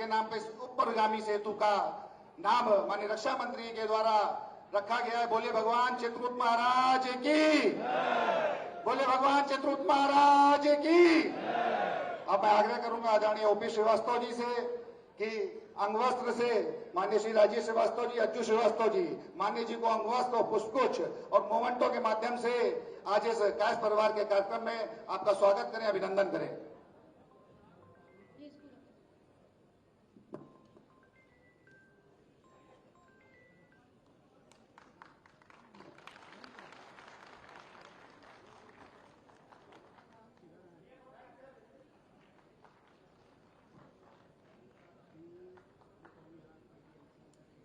के नाम पे इस ऊपरगामी सेतु का नाम माननीय रक्षा मंत्री के द्वारा रखा गया है। बोले भगवान चित्रकूट महाराज की, बोले भगवान चित्रकूट महाराज की। अब मैं आग्रह करूंगा आदरणीय ओपी श्रीवास्तव जी से कि अंगवस्त्र से माननीय श्री राजीव श्रीवास्तव जी, अज्जू श्रीवास्तव जी, माननीय जी को अंगवस्त्र और पुष्पगुच्छ और मोमेंटो के माध्यम से आज इस कैश परिवार के कार्यक्रम में आपका स्वागत करें, अभिनंदन करें।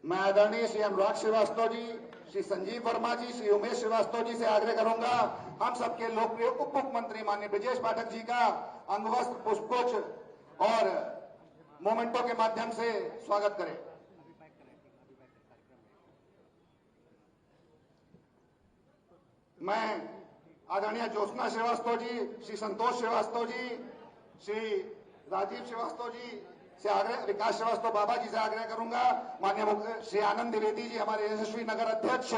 मैं आदरणीय श्री अनुराग श्रीवास्तव जी, श्री संजीव वर्मा जी, श्री उमेश श्रीवास्तव जी से आग्रह करूंगा हम सबके लोकप्रिय उप मुख्यमंत्री माननीय ब्रजेश पाठक जी का अंगवस्त्र, पुष्पगुच्छ और मोमेंटो के माध्यम से स्वागत करें। मैं आदरणीय ज्योत्सना श्रीवास्तव जी, श्री संतोष श्रीवास्तव जी, श्री राजीव श्रीवास्तव जी से आग्रह, विकास श्रीवास्तव बाबा जी से आग्रह करूंगा माननीय श्री आनंद द्विवेदी जी, हमारे यशस्वी नगर अध्यक्ष,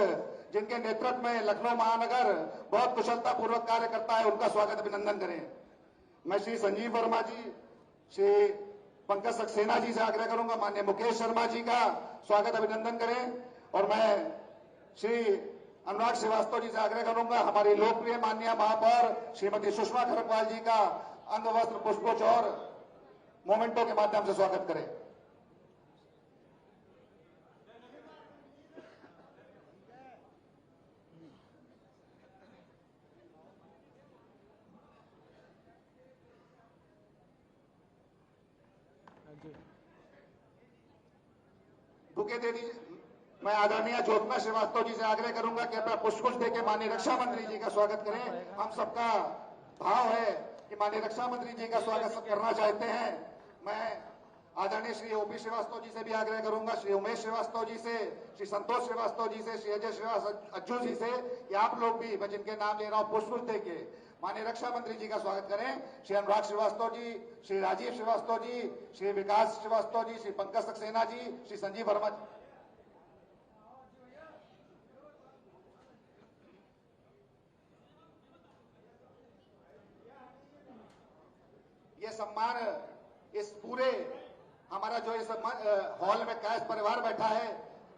जिनके नेतृत्व में लखनऊ महानगर बहुत कुशलता पूर्वक कार्य करता है, उनका स्वागत अभिनंदन करें। मैं श्री संजीव वर्मा जी, श्री पंकज सक्सेना जी से आग्रह करूंगा माननीय मुकेश शर्मा जी का स्वागत अभिनंदन करें। और मैं श्री अनुराग श्रीवास्तव जी से आग्रह करूंगा हमारी लोकप्रिय माननीय महापौर श्रीमती सुषमा खरगवाल जी का अंगवस्त्र, पुष्पगुच्छ और मोमेंटो के माध्यम से स्वागत करें। बुके दे दीजिए। मैं आदरणीय ज्योत्सना श्रीवास्तव जी से आग्रह करूंगा कि अपना पुष्पगुच्छ देके माननीय रक्षा मंत्री जी का स्वागत करें। हम सबका भाव है कि माननीय रक्षा मंत्री जी का स्वागत सब करना चाहते हैं। मैं आदरणीय श्री ओपी श्रीवास्तव जी से भी आग्रह करूंगा, श्री उमेश श्रीवास्तव जी से, श्री संतोष श्रीवास्तव जी से, श्री अजय श्रीवास्तव, अज्जू जी से कि आप लोग भी, मैं जिनके नाम ले रहा हूं, पुष्पगुच्छ देके माननीय रक्षा मंत्री जी का स्वागत करें। श्री अनुराग श्रीवास्तव जी, श्री राजीव श्रीवास्तव जी, श्री विकास श्रीवास्तव जी, श्री पंकज सक्सेना जी, श्री संजीव वर्मा जी। ये सम्मान इस पूरे हमारा जो इस हॉल में कैश परिवार बैठा है,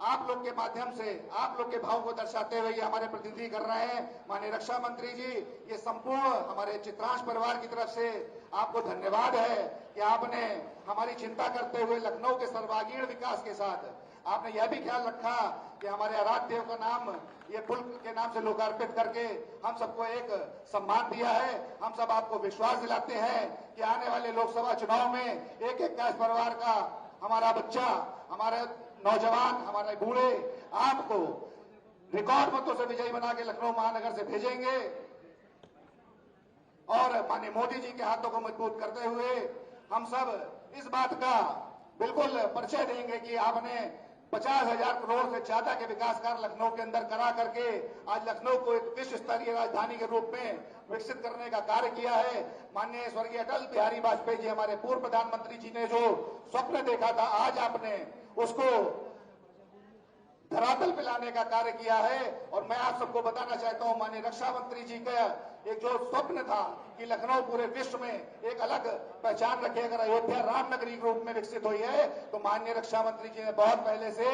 आप लोग के माध्यम से, आप लोग के भाव को दर्शाते हुए ये हमारे प्रतिनिधि कर रहे हैं। माननीय रक्षा मंत्री जी, ये संपूर्ण हमारे चित्रांश परिवार की तरफ से आपको धन्यवाद है कि आपने हमारी चिंता करते हुए लखनऊ के सर्वांगीण विकास के साथ आपने यह भी ख्याल रखा कि हमारे आराध्य देव का नाम ये पुल के नाम से लोकार्पित करके हम सबको एक सम्मान दिया है। हम सब आपको विश्वास दिलाते हैं कि आने वाले लोकसभा चुनाव में एक एक कैश परिवार का हमारा बच्चा, हमारे नौजवान, हमारे बूढ़े आपको रिकॉर्ड मतों से विजयी बना के लखनऊ महानगर से भेजेंगे और माननीय मोदी जी के हाथों को मजबूत करते हुए हम सब इस बात का बिल्कुल परिचय देंगे कि आपने 50,000 करोड़ से ज्यादा के विकास कार्य लखनऊ के अंदर करा करके आज लखनऊ को एक विश्व स्तरीय राजधानी के रूप में विकसित करने का कार्य किया है। माननीय स्वर्गीय अटल बिहारी वाजपेयी जी, हमारे पूर्व प्रधानमंत्री जी ने जो स्वप्न देखा था, आज आपने उसको धरातल पे लाने का कार्य किया है। और मैं आप सबको बताना चाहता हूं माननीय रक्षा मंत्री जी का एक जो स्वप्न था कि लखनऊ पूरे विश्व में एक अलग पहचान रखे, अगर अयोध्या राम नगरी के रूप में विकसित हुई है तो माननीय रक्षा मंत्री जी ने बहुत पहले से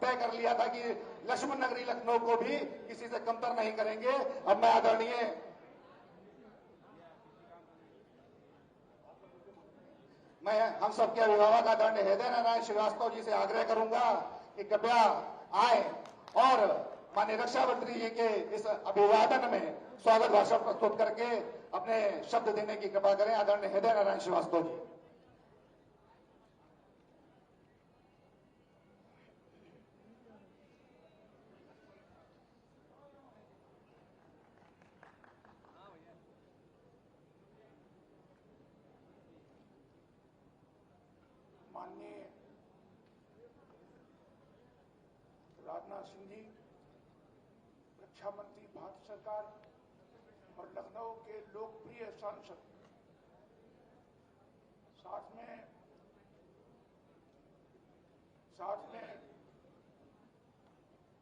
तय कर लिया था कि लक्ष्मण नगरी लखनऊ को भी किसी से कमतर नहीं करेंगे। अब मैं आदरणीय हम सबके अभिभावक आदरणीय हृदय नारायण श्रीवास्तव जी से आग्रह करूंगा कि कृपया आए और माननीय रक्षा मंत्री जी के इस अभिवादन में स्वागत भाषण प्रस्तुत करके अपने शब्द देने की कृपा करें। आदरणीय हृदय नारायण श्रीवास्तव जी। माननीय राजनाथ सिंह जी, रक्षा मंत्री भारत सरकार और लखनऊ के लोकप्रिय सांसद, साथ में साथ में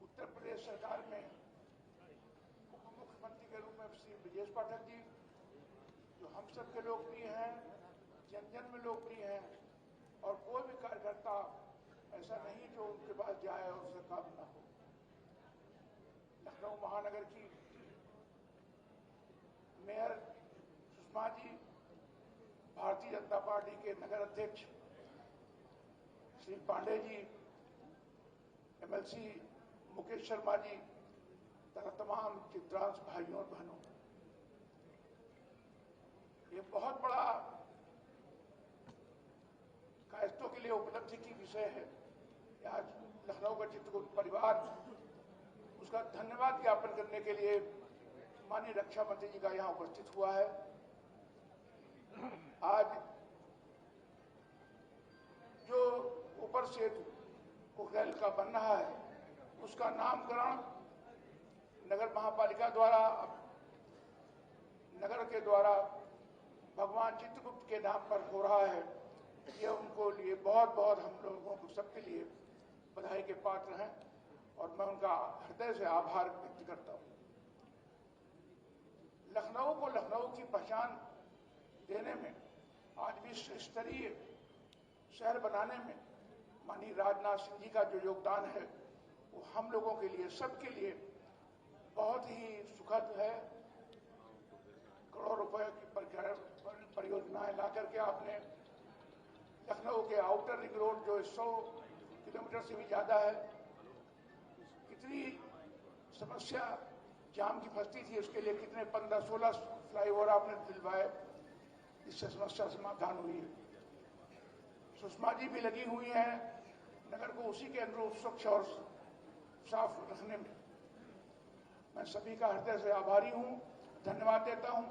उत्तर प्रदेश सरकार में उप मुख्यमंत्री के रूप में श्री ब्रजेश पाठक जी, जो हम सब के लोकप्रिय हैं, जन जन में लोकप्रिय हैं, और कोई भी कार्यकर्ता ऐसा नहीं जो उनके पास जाए और उससे काम ना हो। लखनऊ महानगर की मेयर सुषमा जी, भारतीय जनता पार्टी के नगर अध्यक्ष श्री पांडे जी, एमएलसी मुकेश शर्मा जी तथा तमाम चित्रांश भाइयों और बहनों, ये बहुत बड़ा कायस्थों के लिए उपलब्धि की विषय है कि आज लखनऊ का चित्रगुप्त परिवार उसका धन्यवाद ज्ञापन करने के लिए माननीय रक्षा मंत्री जी का यहाँ उपस्थित हुआ है। आज जो ऊपर सेतु कुकरेल का बन रहा है, उसका नामकरण नगर महापालिका द्वारा, नगर के द्वारा भगवान चित्रगुप्त के नाम पर हो रहा है। ये उनको लिए बहुत बहुत हम लोगों को सबके लिए बधाई के पात्र हैं और मैं उनका हृदय से आभार व्यक्त करता हूँ। लखनऊ को लखनऊ की पहचान देने में, आज विश्व स्तरीय शहर बनाने में माननीय राजनाथ सिंह जी का जो योगदान है, वो हम लोगों के लिए, सबके लिए बहुत ही सुखद है। करोड़ों रुपए की परियोजनाएं ला करके आपने लखनऊ के आउटर रिंग रोड, जो 100 किलोमीटर से भी ज्यादा है, कितनी समस्या जाम की फंसती थी, उसके लिए कितने 15-16 फ्लाईओवर आपने दिलवाए, इससे समस्या समाधान हुई है। सुषमा जी भी लगी हुई हैं नगर को उसी के अनुरूप स्वच्छ और साफ रखने में। मैं सभी का हृदय से आभारी हूं, धन्यवाद देता हूं।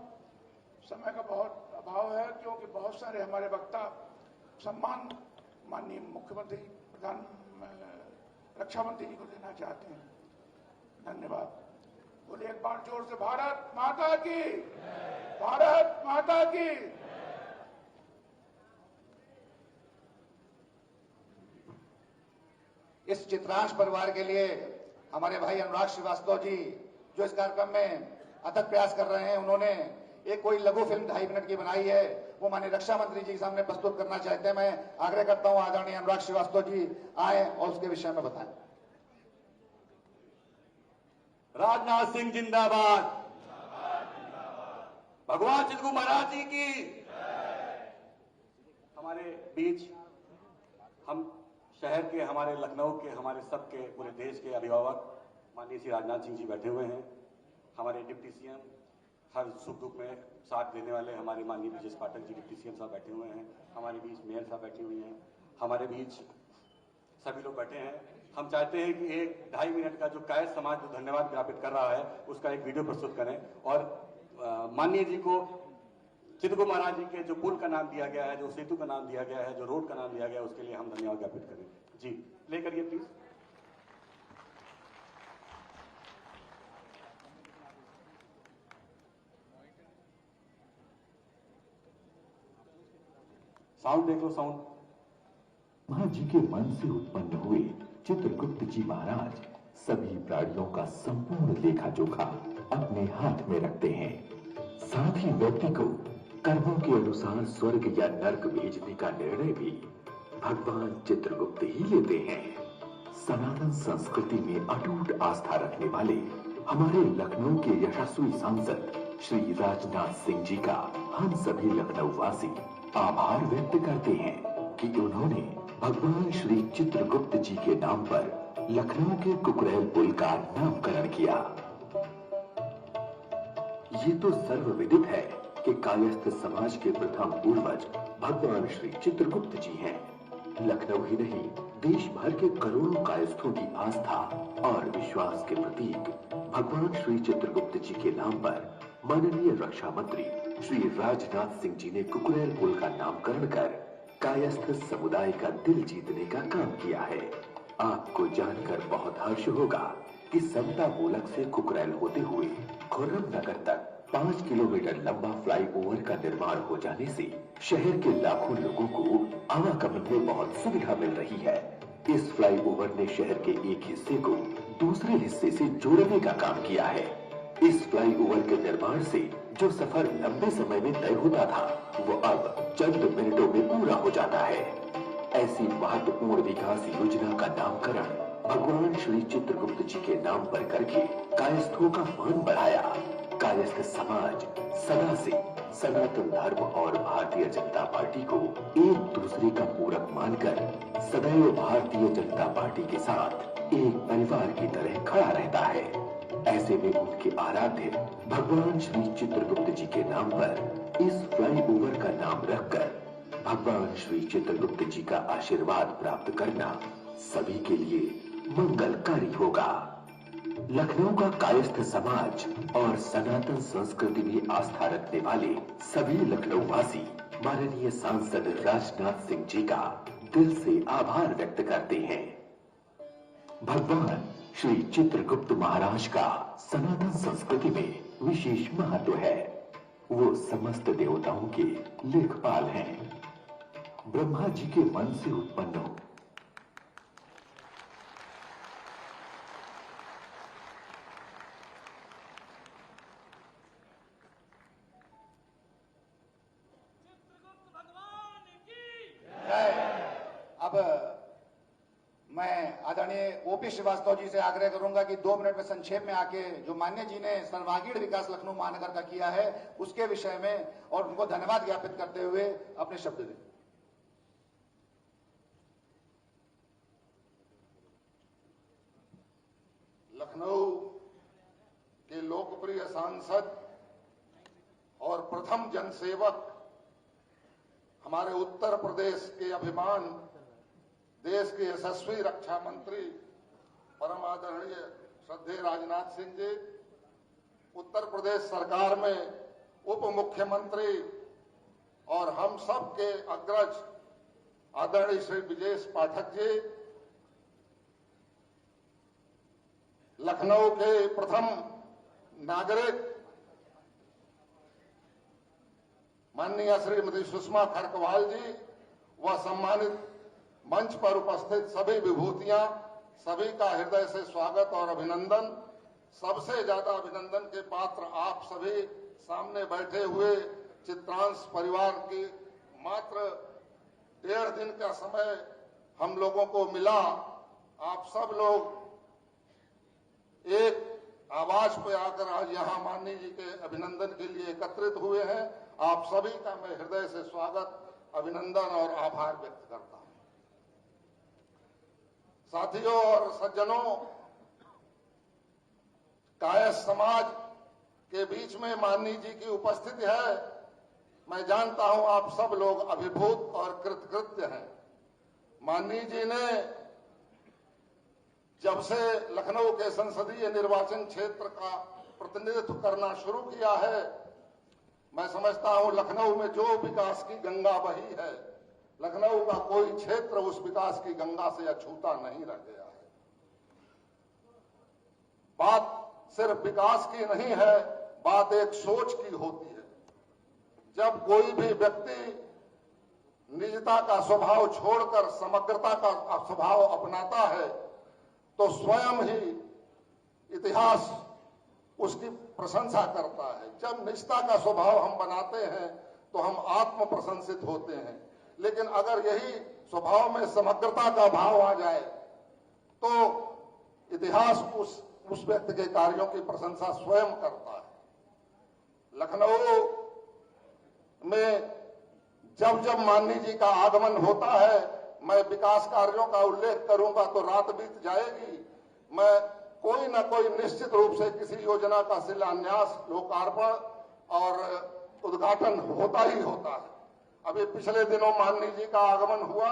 समय का बहुत अभाव है क्योंकि बहुत सारे हमारे वक्ता सम्मान माननीय मुख्यमंत्री, प्रधान रक्षा मंत्री जी को देना चाहते हैं। धन्यवाद। बोले एक बार जोर से भारत माता की, भारत माता की। इस चित्रांश परिवार के लिए हमारे भाई अनुराग श्रीवास्तव जी, जो इस कार्यक्रम में अथक प्रयास कर रहे हैं, उन्होंने एक कोई लघु फिल्म 2.5 मिनट की बनाई है, वो माननीय रक्षा मंत्री जी के सामने प्रस्तुत करना चाहते हैं। मैं आग्रह करता हूं आदरणीय अनुराग श्रीवास्तव जी आए और उसके विषय में बताएं। राजनाथ सिंह जिंदाबाद, भगवान चित्रगुप्त महाराज जी की। हमारे बीच हम शहर के, हमारे लखनऊ के, हमारे सबके, पूरे देश के अभिभावक माननीय श्री राजनाथ सिंह जी बैठे हुए हैं। हमारे डिप्टी सीएम, हर सुख दुख में साथ देने वाले हमारे माननीय ब्रजेश पाठक जी डिप्टी सीएम साहब बैठे हुए हैं। हमारे बीच मेयर साहब बैठी हुई हैं, हमारे बीच सभी लोग बैठे हैं। हम चाहते हैं कि एक 2.5 मिनट का जो कायस्थ समाज जो धन्यवाद ज्ञापित कर रहा है, उसका एक वीडियो प्रस्तुत करें और माननीय जी को चित्रगुप्त महाराज जी के जो पुल का नाम दिया गया है, जो सेतु का नाम दिया गया है, जो रोड का नाम दिया गया है, उसके लिए हम धन्यवाद ज्ञापित करें। जी प्ले करिए प्लीज। साउंड देख लो, साउंड। ब्रह्मा जी के मन से उत्पन्न हुए चित्रगुप्त जी महाराज सभी प्राणियों का संपूर्ण लेखा जोखा अपने हाथ में रखते हैं। साथ ही व्यक्ति को कर्मों के अनुसार स्वर्ग या नर्क भेजने का निर्णय भी भगवान चित्रगुप्त ही लेते हैं। सनातन संस्कृति में अटूट आस्था रखने वाले हमारे लखनऊ के यशस्वी सांसद श्री राजनाथ सिंह जी का हम सभी लखनऊ वासी आभार व्यक्त करते हैं कि उन्होंने भगवान श्री चित्रगुप्त जी के नाम पर लखनऊ के कुकरेल पुल का नामकरण किया। ये तो सर्वविदित है कि कायस्थ समाज के प्रथम पूर्वज भगवान श्री चित्रगुप्त जी हैं। लखनऊ ही नहीं, देश भर के करोड़ों कायस्थों की आस्था और विश्वास के प्रतीक भगवान श्री चित्रगुप्त जी के नाम पर माननीय रक्षा मंत्री श्री राजनाथ सिंह जी ने कुकरेल पुल का नामकरण कर कायस्थ समुदाय का दिल जीतने का काम किया है। आपको जानकर बहुत हर्ष होगा कि समता मूलक से कुकरेल होते हुए खुर्रम नगर तक 5 किलोमीटर लंबा फ्लाईओवर का निर्माण हो जाने से शहर के लाखों लोगों को आवागमन में बहुत सुविधा मिल रही है। इस फ्लाईओवर ने शहर के एक हिस्से को दूसरे हिस्से से जोड़ने का काम किया है। इस फ्लाईओवर के निर्माण से जो सफर लंबे समय में तय होता था, वो अब चंद मिनटों में पूरा हो जाता है। ऐसी महत्वपूर्ण विकास योजना का नामकरण भगवान श्री चित्रगुप्त जी के नाम पर करके कायस्थों का मान बढ़ाया। कायस्थ समाज सदा से सनातन धर्म और भारतीय जनता पार्टी को एक दूसरे का पूरक मानकर सदैव भारतीय जनता पार्टी के साथ एक परिवार की तरह खड़ा रहता है। ऐसे में उनके आराध्य भगवान श्री चित्रगुप्त जी के नाम पर इस फ्लाईओवर का नाम रखकर भगवान श्री चित्रगुप्त जी का आशीर्वाद प्राप्त करना सभी के लिए मंगलकारी होगा। लखनऊ का कायस्थ समाज और सनातन संस्कृति में आस्था रखने वाले सभी लखनऊ वासी माननीय सांसद राजनाथ सिंह जी का दिल से आभार व्यक्त करते हैं। भगवान श्री चित्रगुप्त महाराज का सनातन संस्कृति में विशेष महत्व है। वो समस्त देवताओं के लेखपाल हैं। ब्रह्मा जी के मन से उत्पन्न हो अब मैं आदरणीय ओपी श्रीवास्तव जी से आग्रह करूंगा कि 2 मिनट में संक्षेप में आके जो मान्य जी ने सर्वांगीण विकास लखनऊ महानगर का किया है उसके विषय में और उनको धन्यवाद ज्ञापित करते हुए अपने शब्द दें। लखनऊ के लोकप्रिय सांसद और प्रथम जनसेवक, हमारे उत्तर प्रदेश के अभिमान, देश के यशस्वी रक्षा मंत्री परम आदरणीय श्रद्धेय राजनाथ सिंह जी, उत्तर प्रदेश सरकार में उप मुख्यमंत्री और हम सब के अग्रज आदरणीय श्री विजेश पाठक जी, लखनऊ के प्रथम नागरिक माननीय श्रीमती सुषमा खरकवाल जी व सम्मानित मंच पर उपस्थित सभी विभूतियां, सभी का हृदय से स्वागत और अभिनंदन। सबसे ज्यादा अभिनंदन के पात्र आप सभी सामने बैठे हुए चित्रांश परिवार की मात्र 1.5 दिन का समय हम लोगों को मिला। आप सब लोग एक आवाज पे आकर आज यहाँ माननीय जी के अभिनंदन के लिए एकत्रित हुए हैं। आप सभी का मैं हृदय से स्वागत, अभिनंदन और आभार व्यक्त करता हूं। साथियों और सज्जनों, कायस्थ समाज के बीच में माननीय जी की उपस्थिति है। मैं जानता हूं आप सब लोग अभिभूत और कृतकृत्य हैं। माननीय जी ने जब से लखनऊ के संसदीय निर्वाचन क्षेत्र का प्रतिनिधित्व करना शुरू किया है, मैं समझता हूं लखनऊ में जो विकास की गंगा बही है, लखनऊ का कोई क्षेत्र उस विकास की गंगा से अछूता नहीं रह गया है। बात सिर्फ विकास की नहीं है, बात एक सोच की होती है। जब कोई भी व्यक्ति निजता का स्वभाव छोड़कर समग्रता का स्वभाव अपनाता है तो स्वयं ही इतिहास उसकी प्रशंसा करता है। जब निजता का स्वभाव हम बनाते हैं तो हम आत्म प्रशंसित होते हैं, लेकिन अगर यही स्वभाव में समग्रता का भाव आ जाए तो इतिहास उस व्यक्ति के कार्यों की प्रशंसा स्वयं करता है। लखनऊ में जब जब माननीय जी का आगमन होता है, मैं विकास कार्यों का उल्लेख करूंगा तो रात बीत जाएगी। मैं कोई न कोई निश्चित रूप से किसी योजना का शिलान्यास, लोकार्पण और उद्घाटन होता ही होता है। अभी पिछले दिनों माननीय जी का आगमन हुआ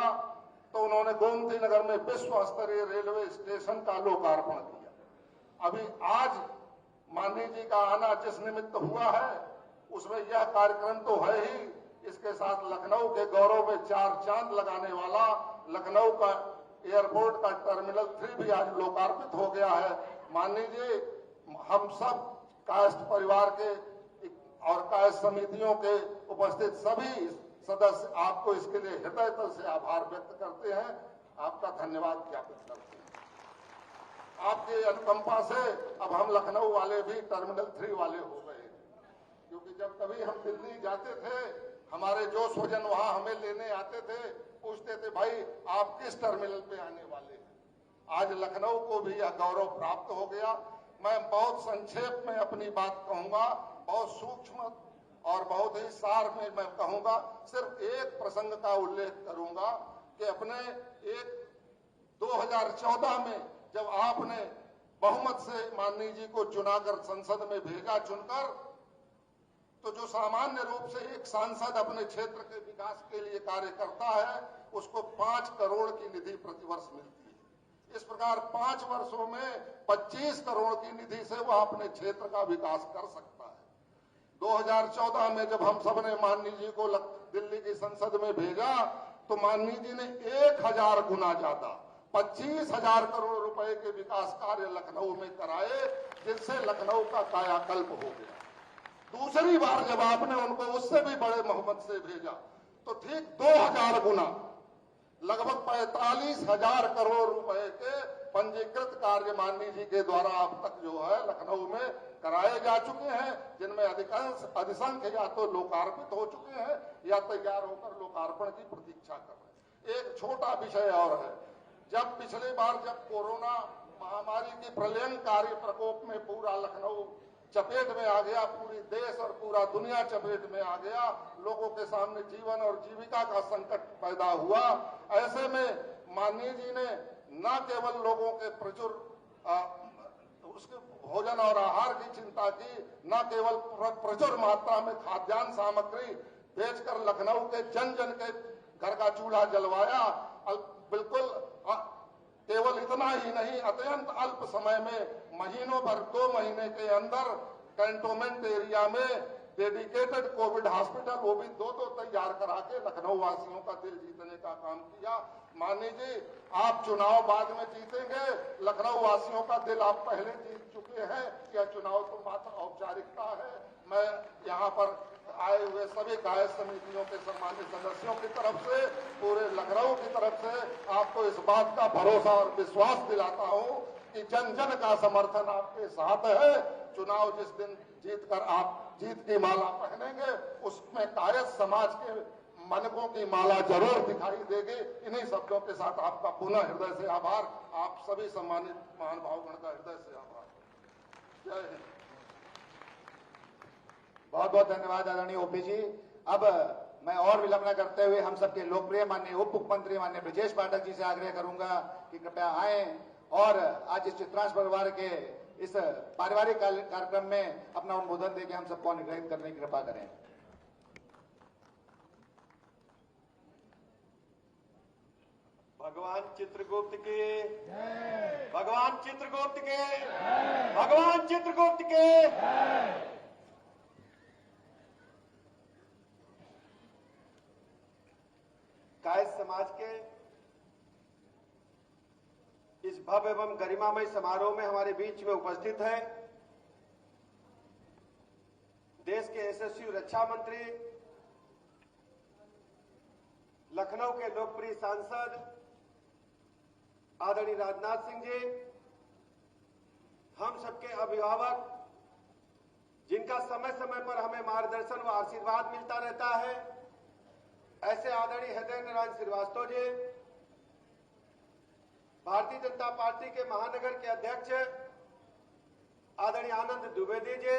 तो उन्होंने गोमती नगर में विश्व स्तरीय रेलवे स्टेशन का लोकार्पण किया। अभी आज माननीय जी का आना जिस निमित्त हुआ है उसमें यह कार्यक्रम तो है ही, इसके साथ लखनऊ के गौरव में 4 चांद लगाने वाला लखनऊ का एयरपोर्ट का टर्मिनल 3 भी आज लोकार्पित हो गया है। माननीय जी, हम सब कायस्थ परिवार के और कायस्थ समितियों के उपस्थित सभी सदस्य आपको इसके लिए हृदय तल से आभार व्यक्त करते हैं। आपका धन्यवाद ज्ञापित करते हैं। आपकी अनुकंपा से अब हम लखनऊ वाले भी टर्मिनल 3 वाले हो गए, क्योंकि जब कभी हम दिल्ली जाते थे, हमारे जो स्वजन वहां हमें लेने आते थे, पूछते थे भाई आप किस टर्मिनल पे आने वाले हैं। आज लखनऊ को भी यह गौरव प्राप्त हो गया। मैं बहुत संक्षेप में अपनी बात कहूंगा, बहुत सूक्ष्म और बहुत ही सार में मैं कहूंगा। सिर्फ एक प्रसंग का उल्लेख करूंगा कि अपने 2014 में जब आपने बहुमत से माननीय जी को चुनाकर संसद में भेजा चुनकर, तो जो सामान्य रूप से एक सांसद अपने क्षेत्र के विकास के लिए कार्य करता है, उसको 5 करोड़ की निधि प्रतिवर्ष मिलती है। इस प्रकार 5 वर्षों में 25 करोड़ की निधि से वह अपने क्षेत्र का विकास कर सकता है। 2014 में जब हम सबने माननीय जी को दिल्ली की संसद में भेजा, तो माननीय जी ने 1000 गुना ज्यादा 25,000 करोड़ रुपए के विकास कार्य लखनऊ में कराए, जिससे लखनऊ का कायाकल्प हो गया। दूसरी बार जब आपने उनको उससे भी बड़े मोहम्मद से भेजा, तो ठीक 2000 गुना लगभग 45,000 करोड़ रुपए के पंजीकृत कार्य माननीय जी के द्वारा अब तक जो है लखनऊ में कराए जा चुके हैं, जिनमें अधिसंख्य या तो लोकार्पित हो चुके हैं या तैयार होकर लोकार्पण की प्रतीक्षा कर रहे हैं। एक छोटा विषय और है, जब पिछली बार जब कोरोना महामारी की प्रलयंकारी प्रकोप में पूरा लखनऊ चपेट में आ गया, पूरी देश और पूरा दुनिया चपेट में आ गया, लोगों के सामने जीवन और जीविका का संकट पैदा हुआ। ऐसे में माननीय जी ने न केवल लोगों के प्रचुर उसके भोजन और आहार की चिंता की, न केवल प्रचुर मात्रा में खाद्यान्न सामग्री बेचकर लखनऊ के जन जन के घर का चूल्हा जलवाया। बिल्कुल केवल इतना ही नहीं, अत्यंत अल्प समय में महीनों भर 2 महीने के अंदर कैंटोनमेंट एरिया में डेडिकेटेड कोविड हॉस्पिटल, वो भी 2 तैयार करा के लखनऊ वासियों का दिल जीतने का काम किया। माननीय जी, आप चुनाव बाद में जीतेंगे, लखनऊ वासियों का दिल आप पहले जीत चुके हैं। यह चुनाव तो मात्र औपचारिकता है। मैं यहाँ पर आए हुए सभी कायद समितियों के सम्मानित सदस्यों की तरफ से, पूरे लखनऊ की तरफ से आपको इस बात का भरोसा और विश्वास दिलाता हूँ कि जन जन का समर्थन आपके साथ है। चुनाव जिस दिन जीतकर आप जीत की माला पहनेंगे, उसमें कायद समाज के मनकों की माला जरूर दिखाई देगी। इन्हीं शब्दों के साथ आपका पुनः हृदय से आभार। आप सभी सम्मानित महानुभावगण का हृदय से आभार। जय हिंद। बहुत बहुत धन्यवाद आदरणीय ओपी जी। अब मैं और विलंब करते हुए हम सबके लोकप्रिय माननीय उप मुख्यमंत्री माननीय ब्रजेश पाठक जी से आग्रह करूंगा कि कृपया आए और आज इस चित्रांश परिवार के इस पारिवारिक कार्यक्रम में अपना उद्बोधन देकर हम सबको अनुग्रहित करने की कृपा करें। भगवान चित्रगुप्त के, भगवान चित्रगुप्त के, भगवान चित्रगुप्त के। कायस्थ समाज के इस भव्य एवं गरिमामय समारोह में हमारे बीच में उपस्थित है देश के यशस्वी रक्षा मंत्री, लखनऊ के लोकप्रिय सांसद आदरणीय राजनाथ सिंह जी, हम सबके अभिभावक जिनका समय समय पर हमें मार्गदर्शन व आशीर्वाद मिलता रहता है, ऐसे आदरणीय हृदय नारायण श्रीवास्तव जी, भारतीय जनता पार्टी के महानगर के अध्यक्ष आदरणीय आनंद द्विवेदी जी,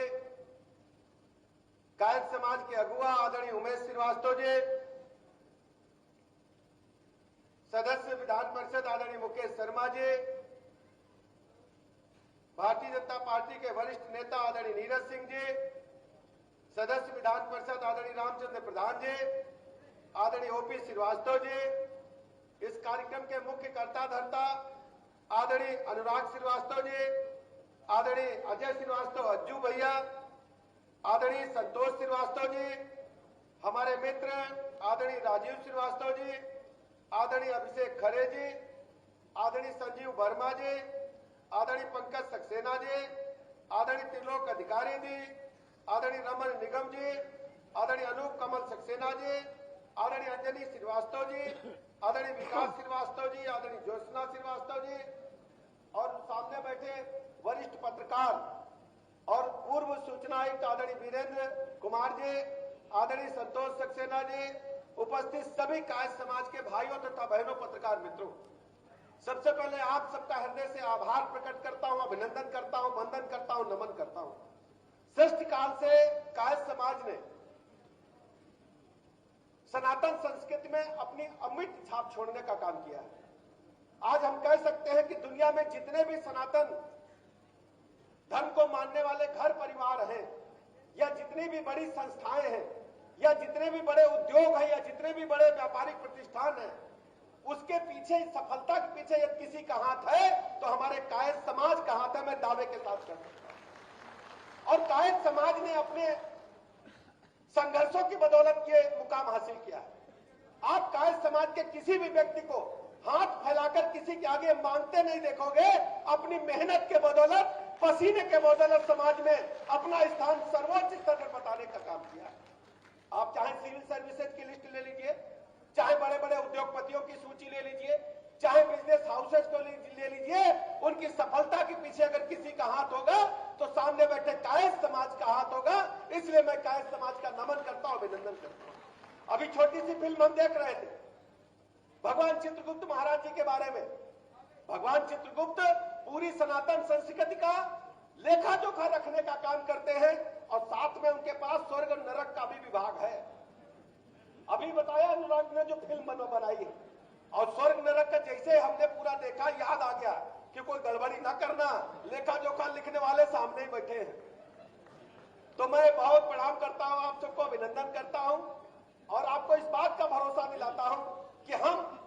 कायस्थ समाज के अगुआ आदरणीय उमेश श्रीवास्तव जी, सदस्य विधान परिषद आदरणीय मुकेश शर्मा जी, भारतीय जनता पार्टी के वरिष्ठ नेता आदरणीय नीरज सिंह जी, सदस्य विधान परिषद आदरणीय रामचंद्र प्रधान जी, आदरणीय ओपी श्रीवास्तव जी, इस कार्यक्रम के मुख्य कर्ता धर्ता आदरणीय अनुराग श्रीवास्तव जी, आदरणीय अजय श्रीवास्तव अज्जू भैया, आदरणीय संतोष श्रीवास्तव जी, हमारे मित्र आदरणीय राजीव श्रीवास्तव जी, आदरणीय अभिषेक खरे जी, आदरणीय संजीव वर्मा जी, आदरणीय पंकज सक्सेना जी, आदरणीय त्रिलोक अधिकारी जी, आदरणीय रमन निगम जी, आदरणीय अनूप कमल सक्सेना जी, आदरणीय अंजनी श्रीवास्तव जी, आदरणीय विकास श्रीवास्तव जी, आदरणीय ज्योत्सना श्रीवास्तव जी और सामने बैठे वरिष्ठ पत्रकार और पूर्व सूचना आयुक्त आदरणीय वीरेंद्र कुमार जी, आदरणीय संतोष सक्सेना जी, उपस्थित सभी कायस्थ समाज के भाइयों तथा बहनों पत्रकार मित्रों, सबसे पहले आप सबका हृदय से आभार प्रकट करता हूं, अभिनंदन करता हूं, वंदन करता हूं, नमन करता हूं। सृष्टि काल से कायस्थ समाज ने सनातन संस्कृति में अपनी अमिट छाप छोड़ने का काम किया है। आज हम कह सकते हैं कि दुनिया में जितने भी सनातन धर्म को मानने वाले घर परिवार हैं या जितनी भी बड़ी संस्थाएं हैं या जितने भी बड़े उद्योग हैं या जितने भी बड़े व्यापारिक प्रतिष्ठान हैं, उसके पीछे, सफलता के पीछे यदि किसी का हाथ है तो हमारे कायस्थ समाज का हाथ है, मैं दावे के साथ कर सकता हूं। और कायस्थ समाज ने अपने संघर्षों की बदौलत ये मुकाम हासिल किया है। आप कायस्थ समाज के किसी भी व्यक्ति को हाथ फैलाकर किसी के आगे मांगते नहीं देखोगे। अपनी मेहनत के बदौलत, पसीने के बदौलत समाज में अपना स्थान सर्वोच्च स्तर पर बताने का काम किया है। आप चाहे सिविल सर्विसेज की लिस्ट ले लीजिए, चाहे बड़े बड़े उद्योगपतियों की सूची ले लीजिए, चाहे बिजनेस हाउसेज को ले लीजिए, उनकी सफलता के पीछे अगर किसी का हाथ होगा तो सामने बैठे कायस्थ समाज का हाथ होगा। इसलिए मैं कायस्थ समाज का नमन करता हूं, अभिनंदन करता हूं। अभी छोटी सी फिल्म हम देख रहे थे भगवान चित्रगुप्त महाराज जी के बारे में। भगवान चित्रगुप्त पूरी सनातन संस्कृति का लेखा जोखा रखने का काम करते हैं और साथ में उनके पास स्वर्ग और नरक का भी विभाग है। अभी बताया अनुराग ने जो फिल्म बनाई है, और स्वर्ग नरक का जैसे हमने पूरा देखा, याद आ गया कि कोई गड़बड़ी ना करना, लेखा जोखा लिखने वाले सामने ही बैठे हैं। तो मैं बहुत प्रणाम करता हूं, आप सबको अभिनंदन करता हूं और आपको इस बात का भरोसा दिलाता हूं कि हम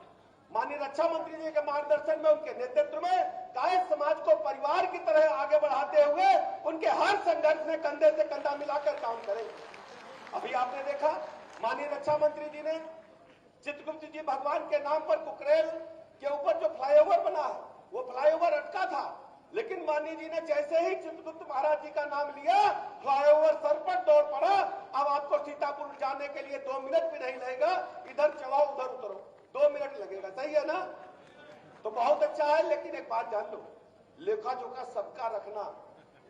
माननीय रक्षा मंत्री जी के मार्गदर्शन में, उनके नेतृत्व में कायस्थ समाज को परिवार की तरह आगे बढ़ाते हुए उनके हर संघर्ष में कंधे से कंधा मिलाकर काम करेंगे। अभी आपने देखा माननीय रक्षा मंत्री जी ने चित्रगुप्त जी भगवान के नाम पर कुकरेल के ऊपर जो फ्लाईओवर बना है, वो फ्लाईओवर अटका था, लेकिन माननीय जी ने जैसे ही चित्रगुप्त महाराज जी का नाम लिया, फ्लाईओवर सर पर दौड़ पड़ा। अब आपको सीतापुर जाने के लिए 2 मिनट भी नहीं लगेगा, इधर चढ़ो उधर उतरो, 2 मिनट लगेगा। सही है ना? तो बहुत अच्छा है, लेकिन एक बात जान लो, लेखा जोखा सबका रखना।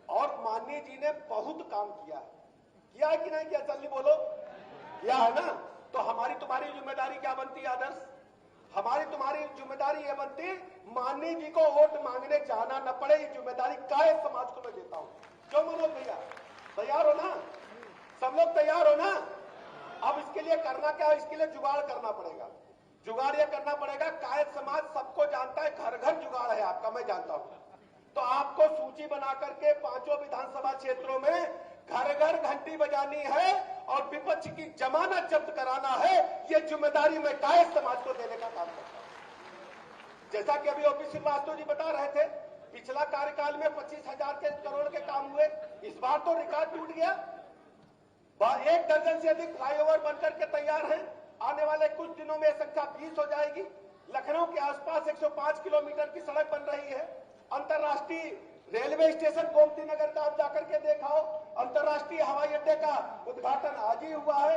और माननीय जी ने बहुत काम किया है कि नहीं किया? जल्दी बोलो, किया है ना? तो हमारी तुम्हारी जिम्मेदारी क्या बनती है आदर्श? हमारी तुम्हारी जिम्मेदारी यह बनती, माननीय जी को वोट मांगने जाना न पड़े, ये जिम्मेदारी कायस्थ समाज को मैं देता हूं। क्यों मनोज भैया, तैयार हो ना? सब लोग तैयार हो ना? अब इसके लिए करना क्या है? इसके लिए जुगाड़ करना पड़ेगा। जुगाड़ यह करना पड़ेगा, कायस्थ समाज सबको जानता है, घर घर जुगाड़ है आपका, मैं जानता हूं। तो आपको सूची बना करके 5 विधानसभा क्षेत्रों में घर घर घंटी बजानी है और विपक्ष की जमानत जब्त कराना है। यह जिम्मेदारी मैं कायस्थ समाज को देने का काम करता हूं। जैसा कि अभी ओपी श्रीवास्तव जी बता रहे थे, पिछला कार्यकाल में 25,000 करोड़ के काम हुए, इस बार तो रिकॉर्ड टूट गया। 1 दर्जन से अधिक फ्लाईओवर बनकर के तैयार हैं। आने वाले कुछ दिनों में संख्या 20 हो जाएगी। लखनऊ के आसपास 105 किलोमीटर की सड़क बन रही है। अंतर्राष्ट्रीय रेलवे स्टेशन गोमती नगर का आप जाकर के देखाओ, अंतर्राष्ट्रीय हवाई अड्डे का उद्घाटन आज ही हुआ है।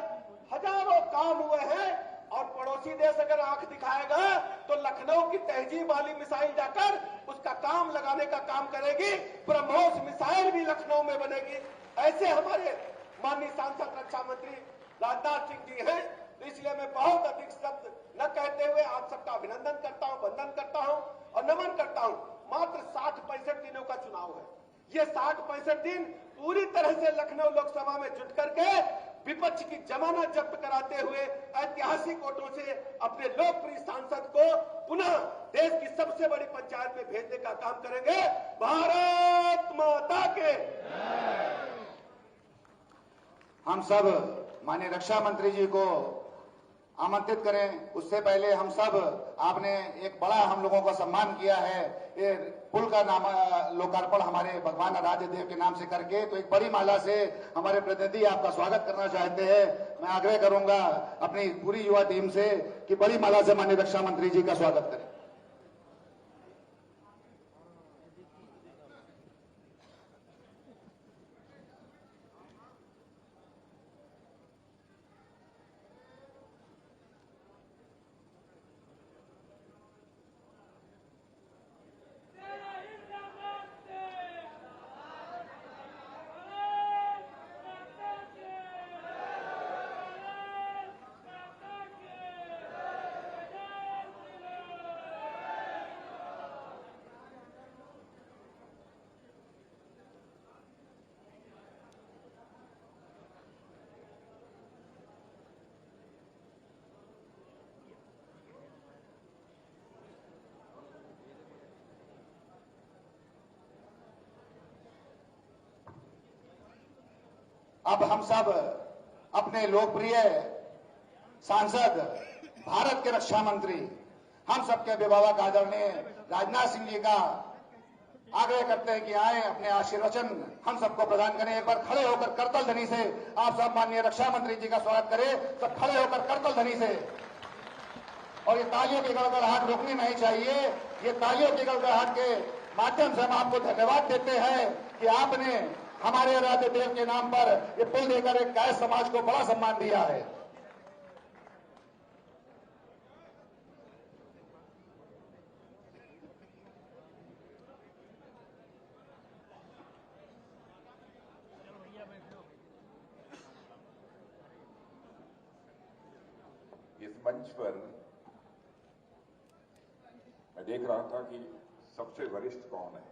हजारों काम हुए हैं और पड़ोसी देश अगर आंख दिखाएगा तो लखनऊ की तहजीब वाली मिसाइल जाकर उसका काम लगाने का काम करेगी। ब्रह्मोस मिसाइल भी लखनऊ में बनेगी। ऐसे हमारे माननीय सांसद रक्षा मंत्री राजनाथ सिंह जी हैं। इसलिए मैं बहुत अधिक शब्द न कहते हुए आप सबका अभिनंदन करता हूं, वंदन करता हूं और नमन करता हूं। मात्र 60-65 दिनों का चुनाव है। ये 60-65 दिन पूरी तरह से लखनऊ लोकसभा में जुट करके विपक्ष की जमानत जब्त कराते हुए ऐतिहासिक वोटों से अपने लोकप्रिय सांसद को पुनः देश की सबसे बड़ी पंचायत में भेजने का काम करेंगे। भारत माता के। हम सब माननीय रक्षा मंत्री जी को आमंत्रित करें। उससे पहले हम सब, आपने एक बड़ा हम लोगों का सम्मान किया है, ये पुल का नाम लोकार्पण हमारे भगवान आराध्य देव के नाम से करके, तो एक बड़ी माला से हमारे प्रतिनिधि आपका स्वागत करना चाहते हैं। मैं आग्रह करूंगा अपनी पूरी युवा टीम से कि बड़ी माला से माननीय रक्षा मंत्री जी का स्वागत करें। अब हम सब अपने लोकप्रिय सांसद, भारत के रक्षा मंत्री, हम सबके अभिभावक आदरणीय राजनाथ सिंह जी का आग्रह करते हैं कि आए, अपने आशीर्वचन हम सबको प्रदान करें। एक बार खड़े होकर करतल ध्वनि से आप सब माननीय रक्षा मंत्री जी का स्वागत करें। सब खड़े होकर करतल ध्वनि से। और ये तालियों की गड़गड़ाहट रुकनी नहीं चाहिए। ये तालियों की गड़गड़ाहट के माध्यम से हम आपको धन्यवाद देते हैं कि आपने हमारे आराध्य देव के नाम पर ये पुल देकर एक कायस्थ समाज को बड़ा सम्मान दिया है। इस मंच पर मैं देख रहा था कि सबसे वरिष्ठ कौन है।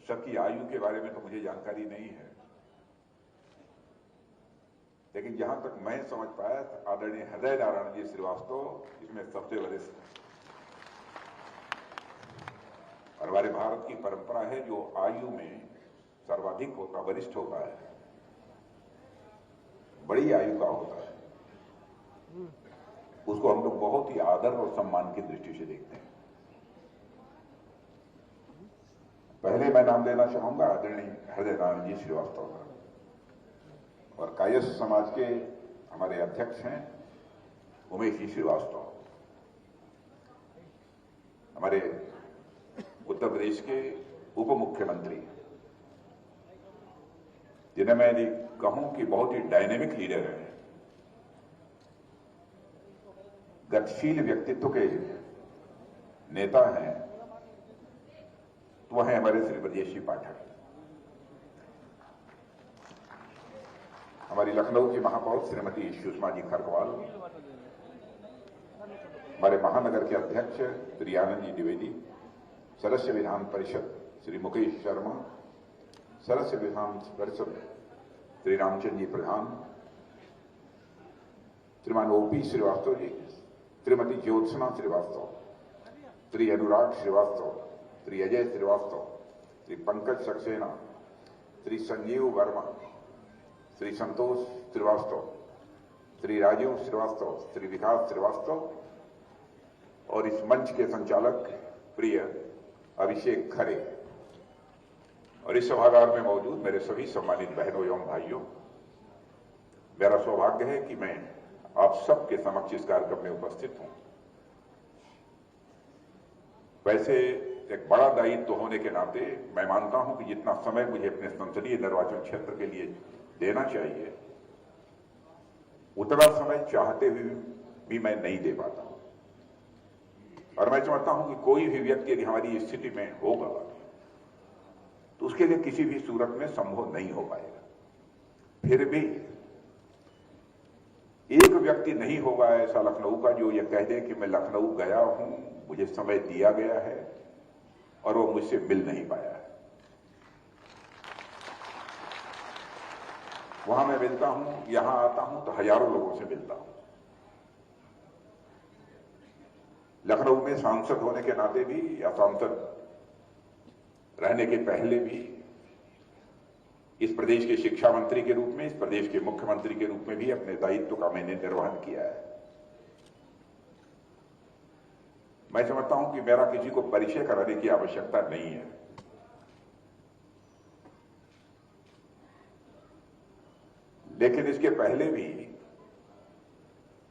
सबकी आयु के बारे में तो मुझे जानकारी नहीं है, लेकिन जहां तक मैं समझ पाया आदरणीय हृदय नारायण जी श्रीवास्तव इसमें सबसे वरिष्ठ है। और हमारे भारत की परंपरा है जो आयु में सर्वाधिक होता, वरिष्ठ होता है, बड़ी आयु का होता है, उसको हम लोग बहुत ही आदर और सम्मान की दृष्टि से देखते हैं। पहले मैं नाम लेना चाहूंगा आदरणीय हृदय नारायण जी श्रीवास्तव का। और कायस्थ समाज के हमारे अध्यक्ष हैं उमेश जी श्रीवास्तव, हमारे उत्तर प्रदेश के उप मुख्यमंत्री, जिन्हें मैं कहूं कि बहुत ही डायनेमिक लीडर है, गतिशील व्यक्तित्व के नेता हैं, तो वह है हमारे श्री ब्रजेश जी पाठक। हमारी लखनऊ की महापौर श्रीमती सुषमा जी खरगवाल, हमारे महानगर के अध्यक्ष श्री आनंद जी द्विवेदी, सदस्य विधान परिषद श्री मुकेश शर्मा, सदस्य विधान परिषद श्री रामचंद्र जी प्रधान, श्रीमान ओपी श्रीवास्तव जी, श्रीमती ज्योत्सना श्रीवास्तव, श्री अनुराग श्रीवास्तव, श्री अजय श्रीवास्तव, श्री पंकज सक्सेना, श्री संजीव वर्मा, श्री संतोष श्रीवास्तव, श्री राजीव श्रीवास्तव, श्री विकास श्रीवास्तव और इस मंच के संचालक प्रिय अभिषेक खरे और इस सभागार में मौजूद मेरे सभी सम्मानित बहनों एवं भाइयों, मेरा सौभाग्य है कि मैं आप सबके समक्ष इस कार्यक्रम में उपस्थित हूं। वैसे एक बड़ा दायित्व होने के नाते मैं मानता हूं कि जितना समय मुझे अपने संसदीय निर्वाचन क्षेत्र के लिए देना चाहिए, उतना समय चाहते हुए भी मैं नहीं दे पाता हूं। और मैं समझता हूं कि कोई भी व्यक्ति यदि हमारी स्थिति में होगा तो उसके लिए किसी भी सूरत में संभव नहीं हो पाएगा। फिर भी एक व्यक्ति नहीं होगा ऐसा लखनऊ का जो ये कह दे कि मैं लखनऊ गया हूं, मुझे समय दिया गया है और वो मुझसे मिल नहीं पाया है। वहां मैं मिलता हूं, यहां आता हूं तो हजारों लोगों से मिलता हूं। लखनऊ में सांसद होने के नाते भी या सांसद रहने के पहले भी, इस प्रदेश के शिक्षा मंत्री के रूप में, इस प्रदेश के मुख्यमंत्री के रूप में भी अपने दायित्व का मैंने निर्वहन किया है। मैं समझता हूं कि मेरा किसी को परिचय कराने की आवश्यकता नहीं है। लेकिन इसके पहले भी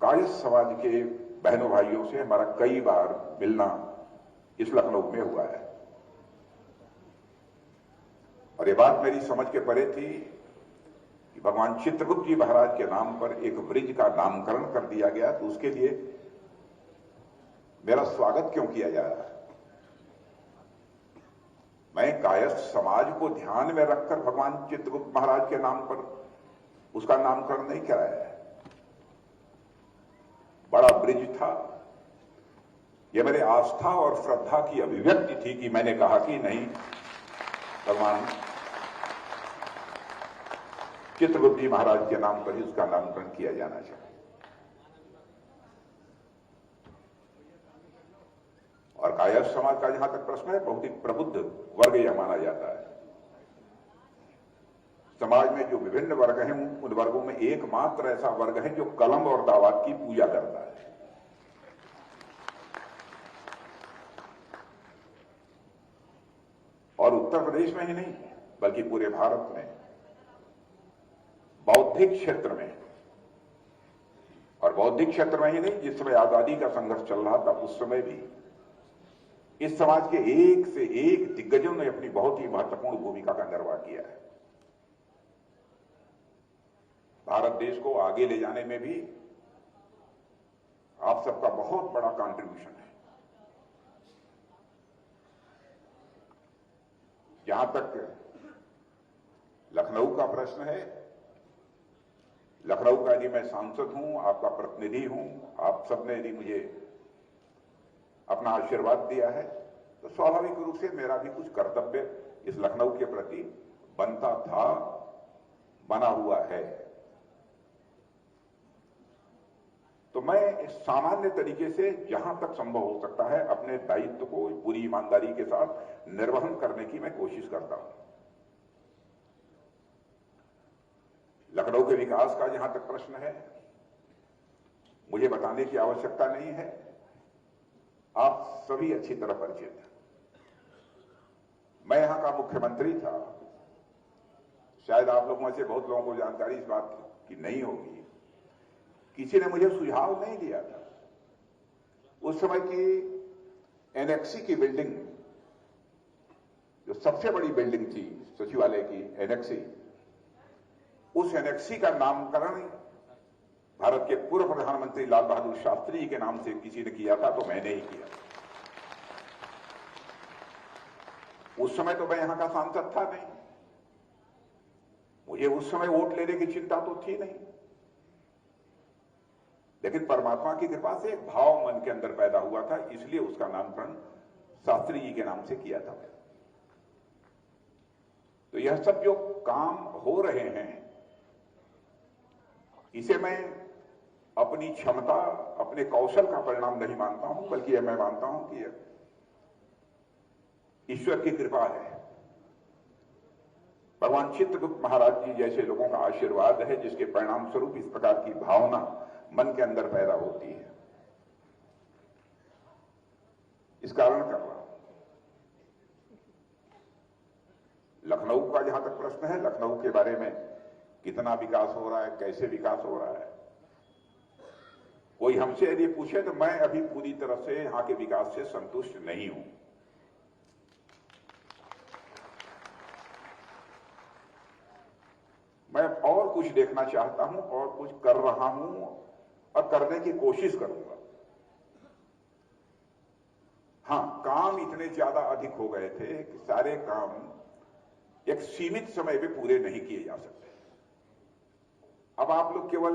कायस्थ समाज के बहनों भाइयों से हमारा कई बार मिलना इस लखनऊ में हुआ है और ये बात मेरी समझ के परे थी कि भगवान चित्रगुप्त जी महाराज के नाम पर एक ब्रिज का नामकरण कर दिया गया, तो उसके लिए मेरा स्वागत क्यों किया जा रहा है। मैं कायस्थ समाज को ध्यान में रखकर भगवान चित्रगुप्त महाराज के नाम पर उसका नामकरण नहीं कराया है। बड़ा ब्रिज था, यह मेरे आस्था और श्रद्धा की अभिव्यक्ति थी कि मैंने कहा कि नहीं, भगवान चित्रगुप्त जी महाराज के नाम पर ही उसका नामकरण किया जाना चाहिए। और कायस्थ समाज का जहां तक प्रश्न है, बहुत ही प्रबुद्ध वर्ग यह माना जाता है। समाज में जो विभिन्न वर्ग हैं उन वर्गों में एकमात्र ऐसा वर्ग है जो कलम और दावत की पूजा करता है। और उत्तर प्रदेश में ही नहीं बल्कि पूरे भारत में बौद्धिक क्षेत्र में, और बौद्धिक क्षेत्र में ही नहीं, जिस समय आजादी का संघर्ष चल रहा था उस समय भी इस समाज के एक से एक दिग्गजों ने अपनी बहुत ही महत्वपूर्ण भूमिका का निर्वाह किया है। भारत देश को आगे ले जाने में भी आप सबका बहुत बड़ा कंट्रीब्यूशन है। जहां तक लखनऊ का प्रश्न है, लखनऊ का यदि मैं सांसद हूं, आपका प्रतिनिधि हूं, आप सबने यदि मुझे अपना आशीर्वाद दिया है तो स्वाभाविक रूप से मेरा भी कुछ कर्तव्य इस लखनऊ के प्रति बनता था, बना हुआ है। तो मैं इस सामान्य तरीके से जहां तक संभव हो सकता है अपने दायित्व को पूरी ईमानदारी के साथ निर्वहन करने की मैं कोशिश करता हूं। लखनऊ के विकास का जहां तक प्रश्न है, मुझे बताने की आवश्यकता नहीं है, आप सभी अच्छी तरह परिचित हैं। मैं यहां का मुख्यमंत्री था। शायद आप लोगों में से बहुत लोगों को जानकारी इस बात की नहीं होगी, किसी ने मुझे सुझाव नहीं दिया था। उस समय की एनेक्सी की बिल्डिंग, जो सबसे बड़ी बिल्डिंग थी सचिवालय की एनेक्सी, उस एनेक्सी का नामकरण भारत के पूर्व प्रधानमंत्री लाल बहादुर शास्त्री जी के नाम से किसी ने किया था, तो मैंने ही किया। उस समय तो मैं यहां का सांसद था नहीं, मुझे उस समय वोट लेने की चिंता तो थी नहीं, लेकिन परमात्मा की कृपा से एक भाव मन के अंदर पैदा हुआ था, इसलिए उसका नामकरण शास्त्री जी के नाम से किया था। तो यह सब जो काम हो रहे हैं, इसे मैं अपनी क्षमता, अपने कौशल का परिणाम नहीं मानता हूं, बल्कि यह मैं मानता हूं कि ईश्वर की कृपा है, भगवान चित्रगुप्त महाराज जी जैसे लोगों का आशीर्वाद है, जिसके परिणाम स्वरूप इस प्रकार की भावना मन के अंदर पैदा होती है। इस कारण कर रहा हूं। लखनऊ का जहां तक प्रश्न है, लखनऊ के बारे में कितना विकास हो रहा है, कैसे विकास हो रहा है, कोई हमसे यदि पूछे तो मैं अभी पूरी तरह से यहां के विकास से संतुष्ट नहीं हूं। मैं और कुछ देखना चाहता हूं, और कुछ कर रहा हूं और करने की कोशिश करूंगा। हां, काम इतने ज्यादा अधिक हो गए थे कि सारे काम एक सीमित समय में पूरे नहीं किए जा सकते। अब आप लोग केवल